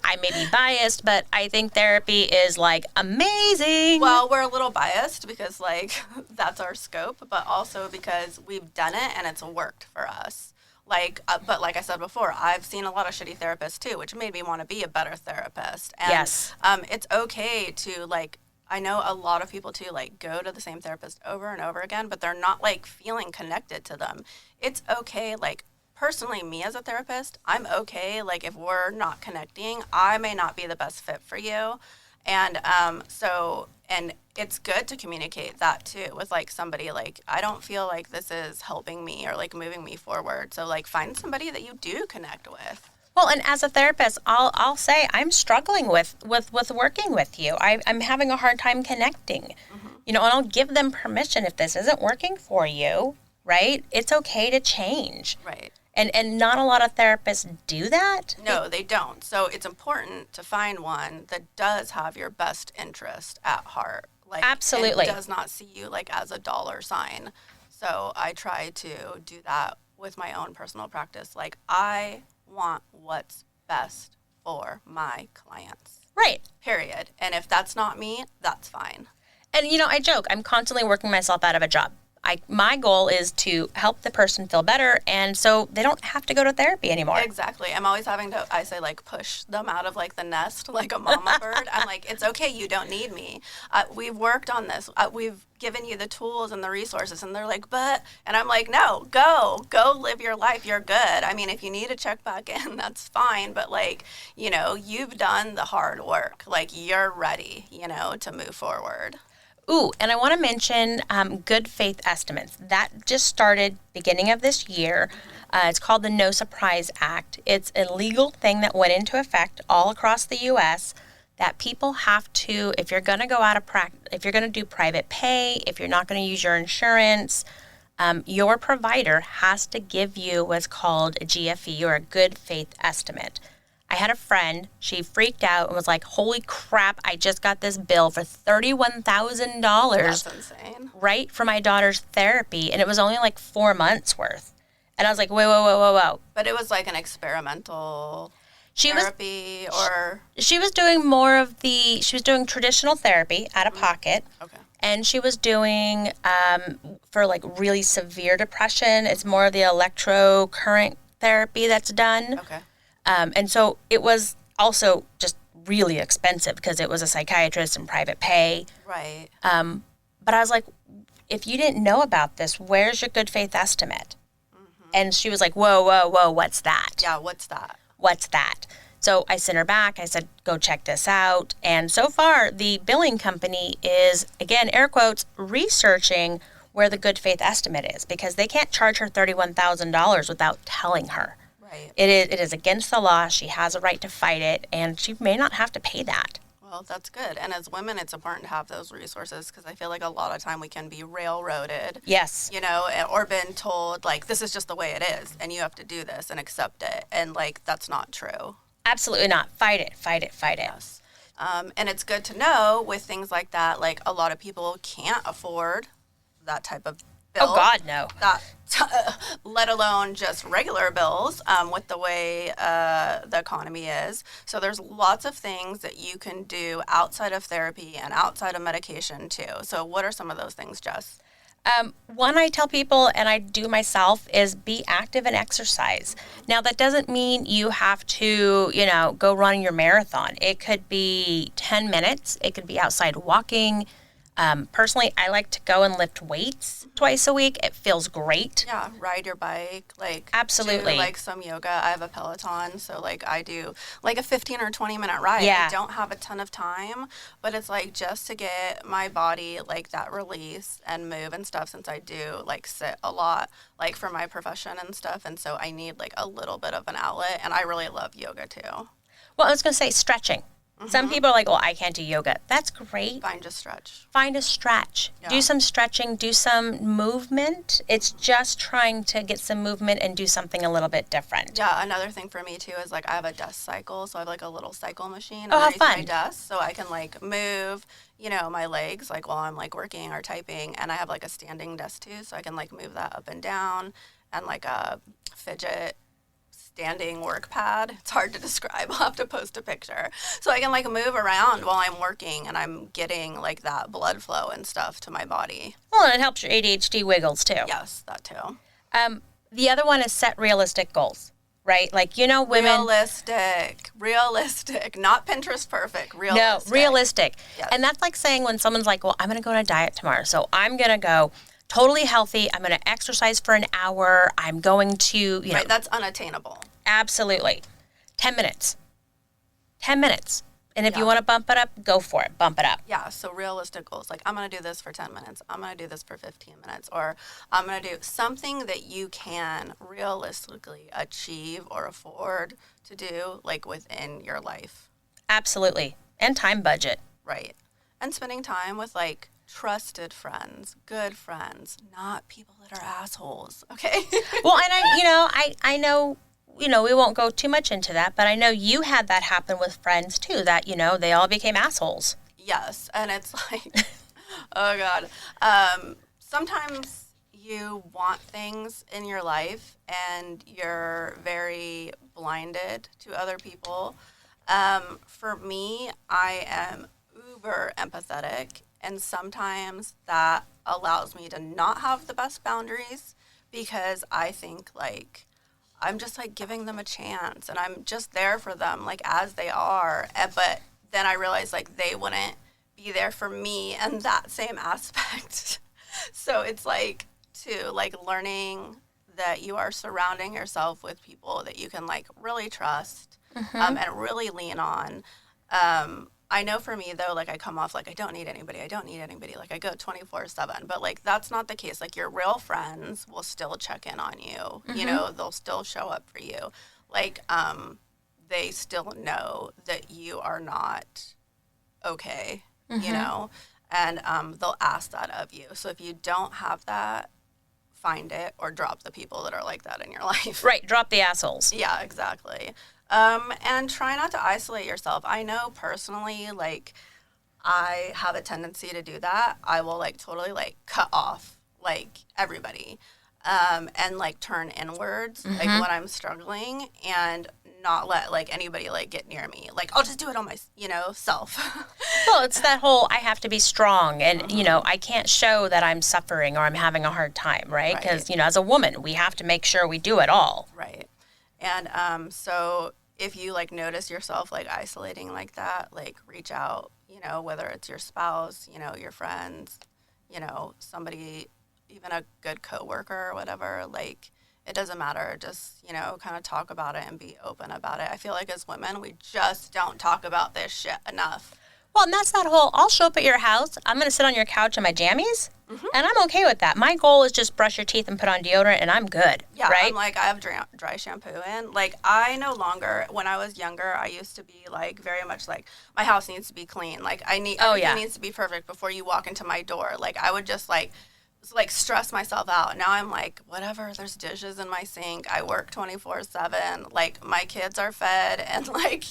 [SPEAKER 3] I may be biased, but I think therapy is like amazing.
[SPEAKER 1] Well, we're a little biased because like that's our scope, but also because we've done it and it's worked for us. But like I said before, I've seen a lot of shitty therapists too, which made me want to be a better therapist. And,
[SPEAKER 3] yes.
[SPEAKER 1] It's okay to I know a lot of people too go to the same therapist over and over again, but they're not feeling connected to them. It's okay, personally, me as a therapist, I'm okay. If we're not connecting, I may not be the best fit for you. And and it's good to communicate that too with somebody I don't feel like this is helping me or moving me forward. So find somebody that you do connect with.
[SPEAKER 3] Well, and as a therapist, I'll say I'm struggling with working with you. I'm having a hard time connecting. And I'll give them permission if this isn't working for you, right? It's okay to change.
[SPEAKER 1] Right.
[SPEAKER 3] And not a lot of therapists do that.
[SPEAKER 1] No, they don't. So it's important to find one that does have your best interest at heart. Like,
[SPEAKER 3] Absolutely.
[SPEAKER 1] And does not see you like as a dollar sign. So I try to do that with my own personal practice. Like, I want what's best for my clients.
[SPEAKER 3] Right.
[SPEAKER 1] Period. And if that's not me, that's fine.
[SPEAKER 3] And, I joke, I'm constantly working myself out of a job. My goal is to help the person feel better, and so they don't have to go to therapy anymore.
[SPEAKER 1] Exactly. I'm always having to, I say, like, push them out of, like, the nest, like a mama bird. I'm like, it's okay. You don't need me. We've worked on this. We've given you the tools and the resources. And they're like, but, and I'm like, no, go live your life. You're good. I mean, if you need to check back in, that's fine. But, like, you've done the hard work. Like, you're ready, to move forward.
[SPEAKER 3] Ooh, and I want to mention Good Faith Estimates. That just started beginning of this year. It's called the No Surprise Act. It's a legal thing that went into effect all across the U.S. that people have to, if you're going to go out of practice, if you're going to do private pay, if you're not going to use your insurance, your provider has to give you what's called a GFE, or a Good Faith Estimate. I had a friend, she freaked out and was like, holy crap, I just got this bill for $31,000.
[SPEAKER 1] That's insane.
[SPEAKER 3] Right, for my daughter's therapy, and it was only like 4 months worth. And I was like, whoa.
[SPEAKER 1] But it was like an experimental
[SPEAKER 3] She
[SPEAKER 1] therapy
[SPEAKER 3] she was doing traditional therapy out of pocket.
[SPEAKER 1] Okay.
[SPEAKER 3] And she was doing, for like really severe depression, it's more of the electrocurrent therapy that's done.
[SPEAKER 1] Okay.
[SPEAKER 3] And so it was also just really expensive because it was a psychiatrist and private pay.
[SPEAKER 1] Right.
[SPEAKER 3] But I was like, if you didn't know about this, where's your good faith estimate? Mm-hmm. And she was like, whoa, what's that?
[SPEAKER 1] Yeah, what's that?
[SPEAKER 3] What's that? So I sent her back. I said, go check this out. And so far, the billing company is, again, air quotes, researching where the good faith estimate is, because they can't charge her $31,000 without telling her.
[SPEAKER 1] Right.
[SPEAKER 3] It is against the law. She has a right to fight it, and she may not have to pay that.
[SPEAKER 1] Well, that's good. And as women, it's important to have those resources, because I feel like a lot of time we can be railroaded.
[SPEAKER 3] Yes.
[SPEAKER 1] Or been told, like, this is just the way it is, and you have to do this and accept it. And, like, that's not true.
[SPEAKER 3] Absolutely not. Fight it.
[SPEAKER 1] Yes. And it's good to know with things like that, like, a lot of people can't afford that type of bill.
[SPEAKER 3] Oh, God, no.
[SPEAKER 1] Let alone just regular bills with the way the economy is. So there's lots of things that you can do outside of therapy and outside of medication too. So what are some of those things, Jess?
[SPEAKER 3] One I tell people, and I do myself, is be active and exercise. Now, that doesn't mean you have to, go run your marathon. It could be 10 minutes. It could be outside walking. Personally, I like to go and lift weights twice a week. It feels great.
[SPEAKER 1] Yeah, ride your bike, like
[SPEAKER 3] absolutely,
[SPEAKER 1] do, like some yoga. I have a Peloton, so like I do like a 15 or 20 minute ride.
[SPEAKER 3] Yeah.
[SPEAKER 1] I don't have a ton of time, but it's like just to get my body like that release and move and stuff, since I do like sit a lot like for my profession and stuff, and so I need like a little bit of an outlet, and I really love yoga too.
[SPEAKER 3] Well, I was going to say stretching. Some people are like, well, I can't do yoga. That's great.
[SPEAKER 1] Find a stretch.
[SPEAKER 3] Find a stretch. Yeah. Do some stretching. Do some movement. It's just trying to get some movement and do something a little bit different.
[SPEAKER 1] Yeah, another thing for me, too, is, like, I have a desk cycle. So I have, like, a little cycle machine
[SPEAKER 3] how
[SPEAKER 1] underneath
[SPEAKER 3] fun.
[SPEAKER 1] my desk. So I can, like, move, my legs, like, while I'm, like, working or typing. And I have, like, a standing desk, too. So I can, like, move that up and down, and, like, a fidget standing work pad. It's hard to describe. I'll have to post a picture. So I can like move around while I'm working, and I'm getting like that blood flow and stuff to my body.
[SPEAKER 3] Well, and it helps your ADHD wiggles too.
[SPEAKER 1] Yes, that too.
[SPEAKER 3] The other one is set realistic goals, right? Like, women.
[SPEAKER 1] Realistic, not Pinterest perfect. Realistic.
[SPEAKER 3] No, realistic.
[SPEAKER 1] Yes.
[SPEAKER 3] And that's like saying when someone's like, well, I'm going to go on a diet tomorrow. So I'm going to go totally healthy. I'm going to exercise for an hour. I'm going to,
[SPEAKER 1] Right, that's unattainable.
[SPEAKER 3] Absolutely. 10 minutes. 10 minutes. And if you
[SPEAKER 1] Yeah.
[SPEAKER 3] want to bump it up, go for it. Bump it up.
[SPEAKER 1] Yeah, so realistic goals, like I'm going to do this for 10 minutes. I'm going to do this for 15 minutes. Or I'm going to do something that you can realistically achieve or afford to do, like within your life.
[SPEAKER 3] Absolutely. And time budget.
[SPEAKER 1] Right. And spending time with like trusted friends, good friends, not people that are assholes. Okay.
[SPEAKER 3] Well, and I know, we won't go too much into that, but I know you had that happen with friends too, that, they all became assholes.
[SPEAKER 1] Yes. And it's like, oh God. Sometimes you want things in your life and you're very blinded to other people. For me, I am uber empathetic, and sometimes that allows me to not have the best boundaries because I think like I'm just like giving them a chance and I'm just there for them like as they are. But then I realize like they wouldn't be there for me in that same aspect. So it's like to like learning that you are surrounding yourself with people that you can like really trust and really lean on. I know for me though, like I come off like I don't need anybody. Like I go 24/7, but like that's not the case. Like your real friends will still check in on you. You know, they'll still show up for you. Like they still know that you are not okay. You know, and they'll ask that of you. So if you don't have that, find it or drop the people that are like that in your life.
[SPEAKER 3] Right. Drop the assholes.
[SPEAKER 1] Yeah, exactly. And try not to isolate yourself. I know personally, like, I have a tendency to do that. I will, like, totally, like, cut off, like, everybody and, like, turn inwards, like, when I'm struggling and not let, like, anybody, like, get near me. Like, I'll just do it on my, self.
[SPEAKER 3] Well, it's that whole I have to be strong and, I can't show that I'm suffering or I'm having a hard time, right? Because, as a woman, we have to make sure we do it all.
[SPEAKER 1] Right. And so if you like notice yourself like isolating like that, like reach out, whether it's your spouse, your friends, somebody, even a good coworker or whatever, like it doesn't matter. Just, kind of talk about it and be open about it. I feel like as women, we just don't talk about this shit enough.
[SPEAKER 3] Well, and that's that whole, I'll show up at your house, I'm going to sit on your couch in my jammies, and I'm okay with that. My goal is just brush your teeth and put on deodorant, and I'm good,
[SPEAKER 1] Yeah,
[SPEAKER 3] right?
[SPEAKER 1] I'm like, I have dry shampoo in. Like, I no longer, when I was younger, I used to be, like, very much like, my house needs to be clean. Like, everything needs to be perfect before you walk into my door. Like, I would just, like stress myself out. Now I'm like, whatever, there's dishes in my sink. I work 24/7. Like my kids are fed and like,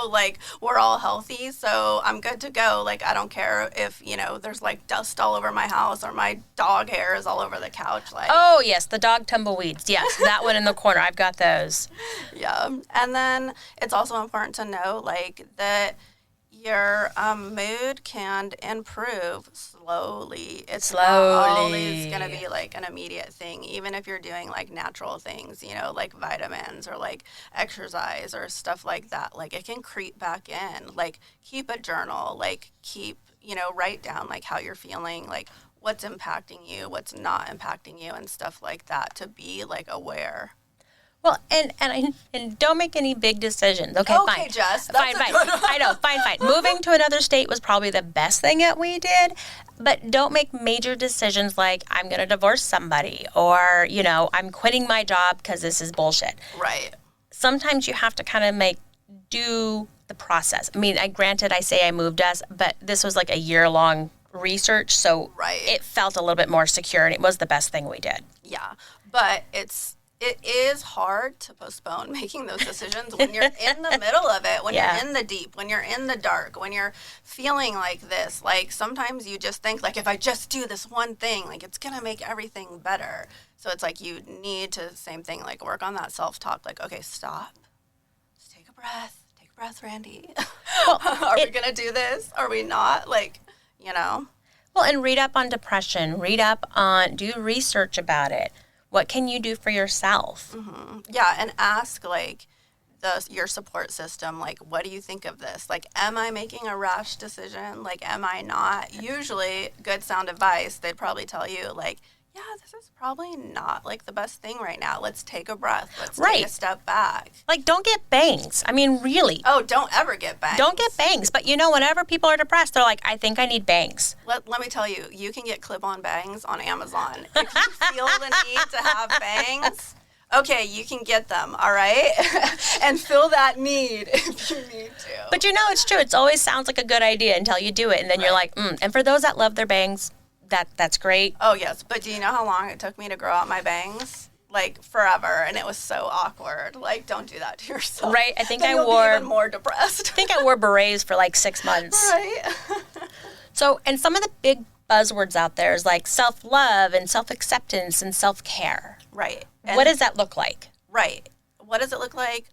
[SPEAKER 1] like we're all healthy. So I'm good to go. Like, I don't care if, there's like dust all over my house or my dog hair is all over the couch. Like,
[SPEAKER 3] oh, yes, the dog tumbleweeds. Yes, that one in the corner. I've got those.
[SPEAKER 1] yeah. And then it's also important to know like that your mood can improve slowly. It's not always going to be like an immediate thing, even if you're doing like natural things, like vitamins or like exercise or stuff like that. Like it can creep back in. Like keep a journal, like keep, write down like how you're feeling, like what's impacting you, what's not impacting you and stuff like that to be like aware.
[SPEAKER 3] Well, and don't make any big decisions. Okay, fine.
[SPEAKER 1] Okay, Jess.
[SPEAKER 3] Fine. I know, fine. Moving to another state was probably the best thing that we did, but don't make major decisions like I'm going to divorce somebody or, I'm quitting my job because this is bullshit.
[SPEAKER 1] Right.
[SPEAKER 3] Sometimes you have to kind of do the process. I mean, granted, I say I moved us, but this was like a year-long research, so it felt a little bit more secure, and it was the best thing we did.
[SPEAKER 1] Yeah, but it is hard to postpone making those decisions when you're in the middle of it, when you're in the deep, when you're in the dark, when you're feeling like this. Like sometimes you just think like if I just do this one thing, like it's going to make everything better. So it's like you need to, same thing, like work on that self-talk. Like, okay, stop. Just take a breath. Take a breath, Randy. Are we going to do this? Are we not? Like, Well,
[SPEAKER 3] and read up on depression. Do research about it. What can you do for yourself?
[SPEAKER 1] Mm-hmm. Yeah, and ask like your support system, like, what do you think of this? Like, am I making a rash decision? Like, am I not? Usually, good sound advice, they'd probably tell you, like, yeah, this is probably not like the best thing right now. Let's take a breath. Let's
[SPEAKER 3] Right.
[SPEAKER 1] take a step back.
[SPEAKER 3] Like, don't get bangs. I mean, really.
[SPEAKER 1] Oh, don't ever get bangs.
[SPEAKER 3] Don't get bangs. But you know, whenever people are depressed, they're like, I think I need bangs.
[SPEAKER 1] Let me tell you, you can get clip-on bangs on Amazon. If you feel the need to have bangs, okay, you can get them, all right? And fill that need if you need to.
[SPEAKER 3] But you know, it's true. It always sounds like a good idea until you do it. And then you're like, And for those that love their bangs, that's great.
[SPEAKER 1] Oh, yes. But do you know how long it took me to grow out my bangs? Like, forever. And it was so awkward. Like, don't do that to yourself.
[SPEAKER 3] Right. I think
[SPEAKER 1] Then
[SPEAKER 3] I
[SPEAKER 1] you'll
[SPEAKER 3] wore
[SPEAKER 1] be even more depressed.
[SPEAKER 3] I think I wore berets for like 6 months.
[SPEAKER 1] Right?
[SPEAKER 3] So, and some of the big buzzwords out there is like self-love and self-acceptance and self-care.
[SPEAKER 1] Right.
[SPEAKER 3] What does that look like?
[SPEAKER 1] Right. What does it look like?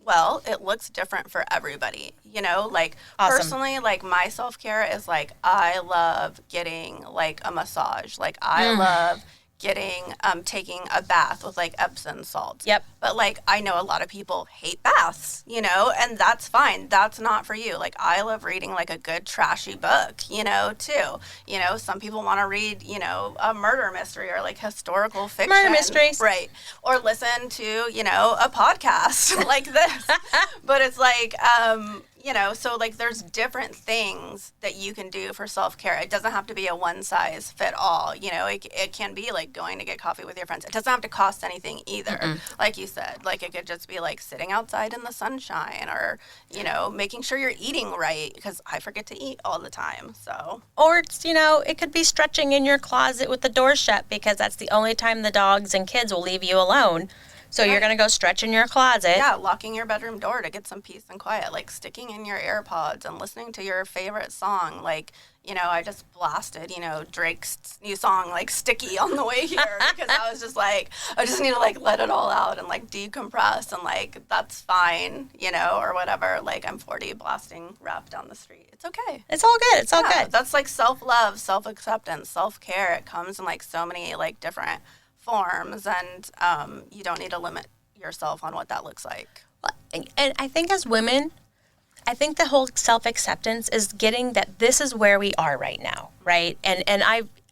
[SPEAKER 1] Well, it looks different for everybody. You know, like
[SPEAKER 3] Awesome.
[SPEAKER 1] personally, like my self-care is like I love getting like a massage. Like I love getting taking a bath with like Epsom salts.
[SPEAKER 3] Yep.
[SPEAKER 1] But like I know a lot of people hate baths, you know, and that's fine. That's not for you. Like I love reading like a good trashy book, you know, too. You know, some people want to read, you know, a murder mystery or like historical fiction.
[SPEAKER 3] Murder mysteries.
[SPEAKER 1] Right. Or listen to, you know, a podcast like this. But it's like you know, so like there's different things that you can do for self-care. It doesn't have to be a one size fit all. You know, it can be like going to get coffee with your friends. It doesn't have to cost anything either. Like you said, like it could just be like sitting outside in the sunshine or, you know, making sure you're eating right because I forget to eat all the time. So,
[SPEAKER 3] Or it's, you know, it could be stretching in your closet with the door shut because that's the only time the dogs and kids will leave you alone. So you're going to go stretch in your closet.
[SPEAKER 1] yeah, locking your bedroom door to get some peace and quiet, like sticking in your AirPods and listening to your favorite song. Like, you know, I just blasted, you know, Drake's new song, like Sticky on the way here because I was just like, I just need to like let it all out and like decompress and like, that's fine, you know, or whatever. Like I'm 40 blasting rap down the street. It's okay.
[SPEAKER 3] It's all good. It's all
[SPEAKER 1] Yeah,
[SPEAKER 3] good.
[SPEAKER 1] that's like self-love, self-acceptance, self-care. It comes in like so many like different forms and you don't need to limit yourself on what that looks like.
[SPEAKER 3] And I think as women, I think the whole self-acceptance is getting that this is where we are right now, right? And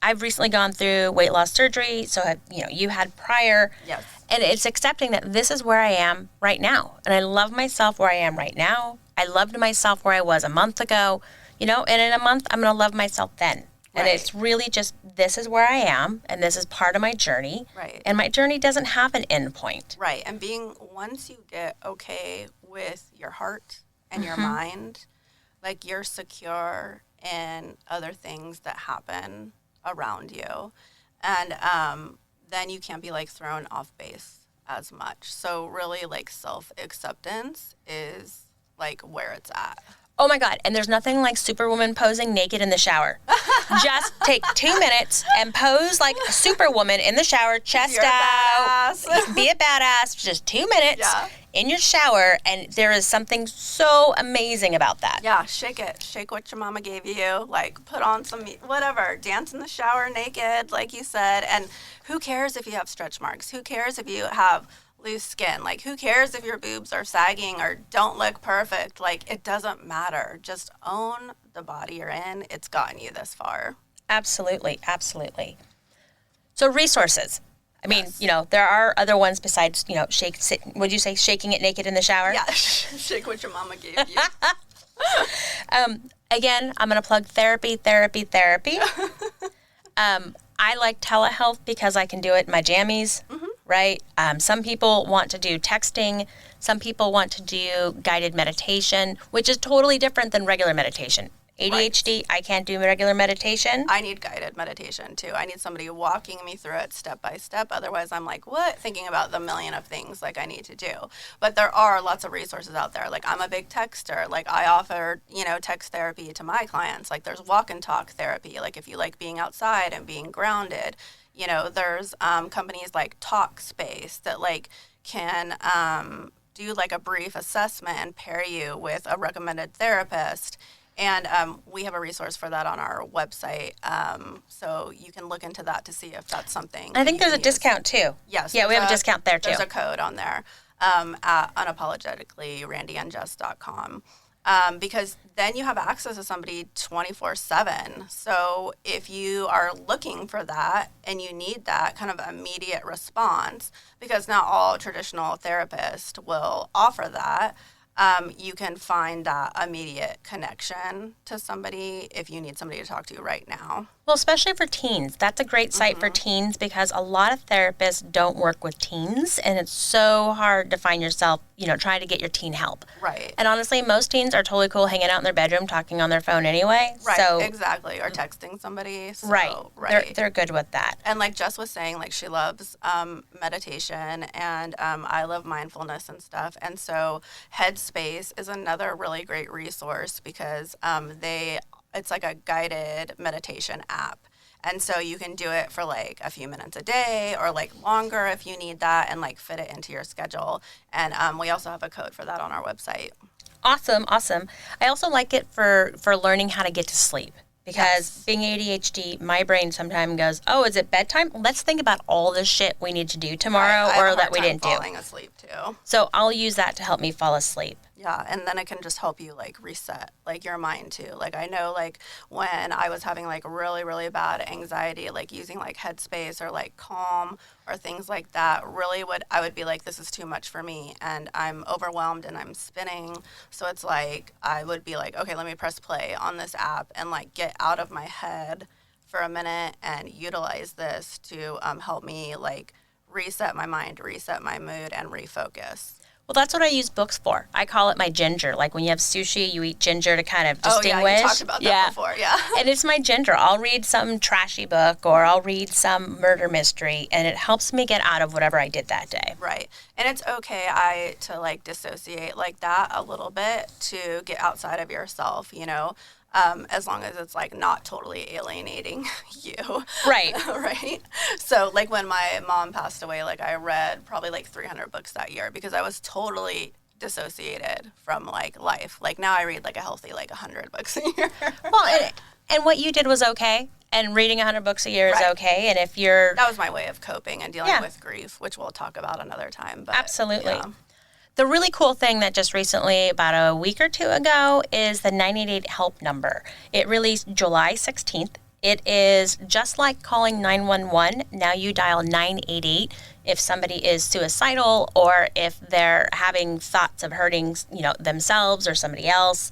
[SPEAKER 3] I've recently gone through weight loss surgery, so you know, you had prior.
[SPEAKER 1] Yes.
[SPEAKER 3] And it's accepting that this is where I am right now. And I love myself where I am right now. I loved myself where I was a month ago, you know, and in a month I'm going to love myself then. And
[SPEAKER 1] Right.
[SPEAKER 3] it's really just, this is where I am, and this is part of my journey.
[SPEAKER 1] Right.
[SPEAKER 3] And my journey doesn't have an end point.
[SPEAKER 1] Right. And once you get okay with your heart and your
[SPEAKER 3] Mm-hmm.
[SPEAKER 1] mind, like you're secure in other things that happen around you. And then you can't be like thrown off base as much. So really like self-acceptance is like where it's at.
[SPEAKER 3] Oh my God. And there's nothing like Superwoman posing naked in the shower. Just take 2 minutes and pose like a Superwoman in the shower, chest
[SPEAKER 1] You're a
[SPEAKER 3] out.
[SPEAKER 1] badass.
[SPEAKER 3] Be a badass. Just 2 minutes
[SPEAKER 1] Yeah.
[SPEAKER 3] in your shower. And there is something so amazing about that.
[SPEAKER 1] Yeah, shake it. Shake what your mama gave you. Like, put on some, whatever. Dance in the shower naked, like you said. And who cares if you have stretch marks? Who cares if you have loose skin? Like, who cares if your boobs are sagging or don't look perfect? Like, it doesn't matter. Just own the body you're in. It's gotten you this far.
[SPEAKER 3] Absolutely. Absolutely. So resources. I mean, you know, there are other ones besides, you know, would you say shaking it naked in the shower?
[SPEAKER 1] Yeah, shake what your mama gave you.
[SPEAKER 3] Again, I'm going to plug therapy. I like telehealth because I can do it in my jammies, right? Some people want to do texting. Some people want to do guided meditation, which is totally different than regular meditation. ADHD, I can't do regular meditation.
[SPEAKER 1] I need guided meditation too. I need somebody walking me through it step by step. Otherwise, I'm like, what? Thinking about the million of things like I need to do. But there are lots of resources out there. Like I'm a big texter. Like I offer, you know, text therapy to my clients. Like there's walk and talk therapy. Like if you like being outside and being grounded, you know, there's companies like Talkspace that like can do like a brief assessment and pair you with a recommended therapist. And we have a resource for that on our website, so you can look into that to see if that's something.
[SPEAKER 3] I think
[SPEAKER 1] you
[SPEAKER 3] there's a
[SPEAKER 1] can use.
[SPEAKER 3] discount too.
[SPEAKER 1] Yes.
[SPEAKER 3] Yeah, we
[SPEAKER 1] there's
[SPEAKER 3] have a discount there too.
[SPEAKER 1] There's a code on there at unapologeticallyrandyandjess.com. because then you have access to somebody 24/7. So if you are looking for that and you need that kind of immediate response, because not all traditional therapists will offer that, you can find that immediate connection to somebody if you need somebody to talk to right now.
[SPEAKER 3] Well, especially for teens. That's a great site for teens because a lot of therapists don't work with teens, and it's so hard to find yourself, trying to get your teen help.
[SPEAKER 1] Right.
[SPEAKER 3] And honestly, most teens are totally cool hanging out in their bedroom, talking on their phone anyway.
[SPEAKER 1] Right,
[SPEAKER 3] So,
[SPEAKER 1] exactly. Or texting somebody. So,
[SPEAKER 3] right. They're good with that.
[SPEAKER 1] And like Jess was saying, like she loves meditation and I love mindfulness and stuff. And so Headspace is another really great resource because it's like a guided meditation app. And so you can do it for like a few minutes a day or like longer if you need that and like fit it into your schedule. And we also have a code for that on our website.
[SPEAKER 3] Awesome. I also like it for learning how to get to sleep. Because being ADHD, my brain sometimes goes, oh, is it bedtime? Let's think about all the shit we need to do tomorrow or that we didn't do.
[SPEAKER 1] Falling asleep too.
[SPEAKER 3] So I'll use that to help me fall asleep.
[SPEAKER 1] Yeah, and then it can just help you like reset like your mind too. Like I know like when I was having like really, really bad anxiety, like using like Headspace or like Calm or things like that I would be like, this is too much for me and I'm overwhelmed and I'm spinning. So it's like I would be like, okay, let me press play on this app and like get out of my head for a minute and utilize this to help me like reset my mind, reset my mood, and refocus.
[SPEAKER 3] Well, that's what I use books for. I call it my ginger. Like when you have sushi, you eat ginger to kind of distinguish.
[SPEAKER 1] Oh, yeah, you talked about that before, yeah.
[SPEAKER 3] And it's my ginger. I'll read some trashy book or I'll read some murder mystery, and it helps me get out of whatever I did that day.
[SPEAKER 1] Right. And it's okay to like dissociate like that a little bit to get outside of yourself, as long as it's like not totally alienating you.
[SPEAKER 3] Right.
[SPEAKER 1] Right. So like when my mom passed away, like I read probably like 300 books that year because I was totally dissociated from like life. Like now I read like a healthy like 100 books a year.
[SPEAKER 3] Well, and what you did was okay. And reading 100 books a year is okay. And if you're...
[SPEAKER 1] That was my way of coping and dealing with grief, which we'll talk about another time. But,
[SPEAKER 3] absolutely.
[SPEAKER 1] Yeah.
[SPEAKER 3] The really cool thing that just recently, about a week or two ago, is the 988 help number. It released July 16th. It is just like calling 911. Now you dial 988 if somebody is suicidal or if they're having thoughts of hurting, themselves or somebody else.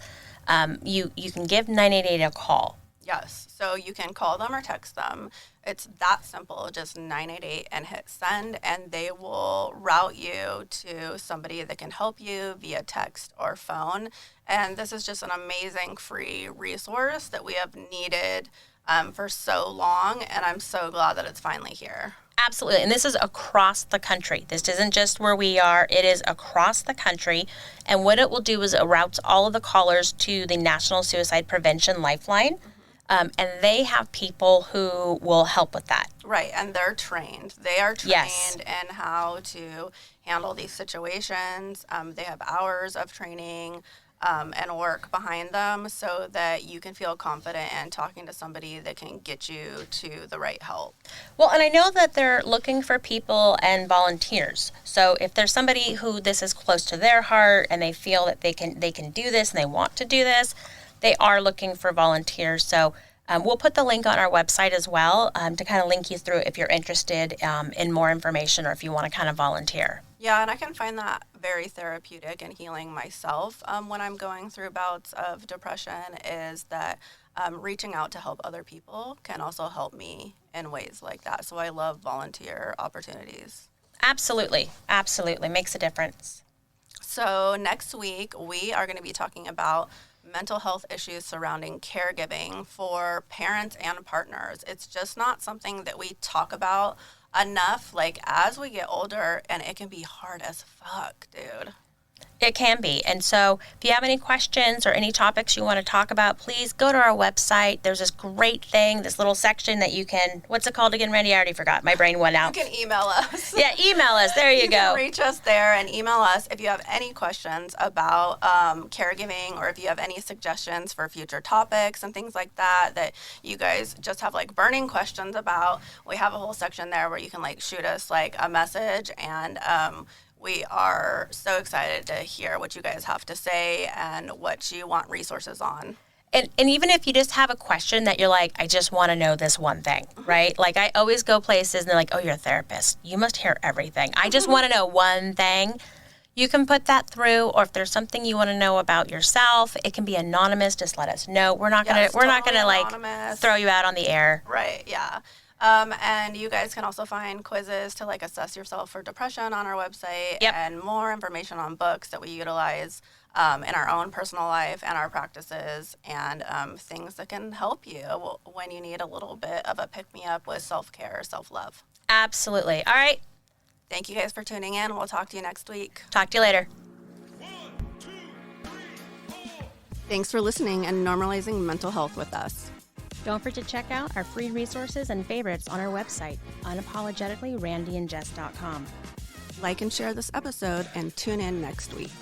[SPEAKER 3] You can give 988 a call.
[SPEAKER 1] Yes. So you can call them or text them. It's that simple, just 988 and hit send, and they will route you to somebody that can help you via text or phone. And this is just an amazing free resource that we have needed for so long, and I'm so glad that it's finally here.
[SPEAKER 3] Absolutely. And this is across the country. This isn't just where we are. It is across the country. And what it will do is it routes all of the callers to the National Suicide Prevention Lifeline. And they have people who will help with that.
[SPEAKER 1] Right, and they're trained. They are trained
[SPEAKER 3] Yes.
[SPEAKER 1] in how to handle these situations. They have hours of training and work behind them so that you can feel confident in talking to somebody that can get you to the right help.
[SPEAKER 3] Well, and I know that they're looking for people and volunteers. So if there's somebody who this is close to their heart and they feel that they can do this and they want to do this, they are looking for volunteers. So we'll put the link on our website as well to kind of link you through if you're interested in more information or if you want to kind of volunteer.
[SPEAKER 1] Yeah, and I can find that very therapeutic and healing myself when I'm going through bouts of depression, is that reaching out to help other people can also help me in ways like that. So I love volunteer opportunities.
[SPEAKER 3] Absolutely. Makes a difference.
[SPEAKER 1] So next week, we are going to be talking about mental health issues surrounding caregiving for parents and partners. It's just not something that we talk about enough, like as we get older, and it can be hard as fuck, dude.
[SPEAKER 3] It can be. And so if you have any questions or any topics you want to talk about, please go to our website. There's this great thing, this little section that you can, what's it called again, Randy? I already forgot. My brain went out.
[SPEAKER 1] You can email us.
[SPEAKER 3] Yeah, email us. There you go.
[SPEAKER 1] Can reach us there and email us if you have any questions about caregiving, or if you have any suggestions for future topics and things like that you guys just have like burning questions about. We have a whole section there where you can like shoot us like a message, and We are so excited to hear what you guys have to say and what you want resources on.
[SPEAKER 3] And even if you just have a question that you're like, I just want to know this one thing, right? Like I always go places and they're like, oh, you're a therapist. You must hear everything. I just want to know one thing. You can put that through, or if there's something you want to know about yourself, it can be anonymous. Just let us know. We're not gonna like throw you out on the air.
[SPEAKER 1] Right. Yeah. And you guys can also find quizzes to like assess yourself for depression on our website, and more information on books that we utilize in our own personal life and our practices, and things that can help you when you need a little bit of a pick-me-up with self-care or self-love.
[SPEAKER 3] Absolutely. All right.
[SPEAKER 1] Thank you guys for tuning in. We'll talk to you next week.
[SPEAKER 3] Talk to you later.
[SPEAKER 1] Thanks for listening and normalizing mental health with us.
[SPEAKER 2] Don't forget to check out our free resources and favorites on our website, unapologeticallyrandyandjess.com.
[SPEAKER 1] Like and share this episode and tune in next week.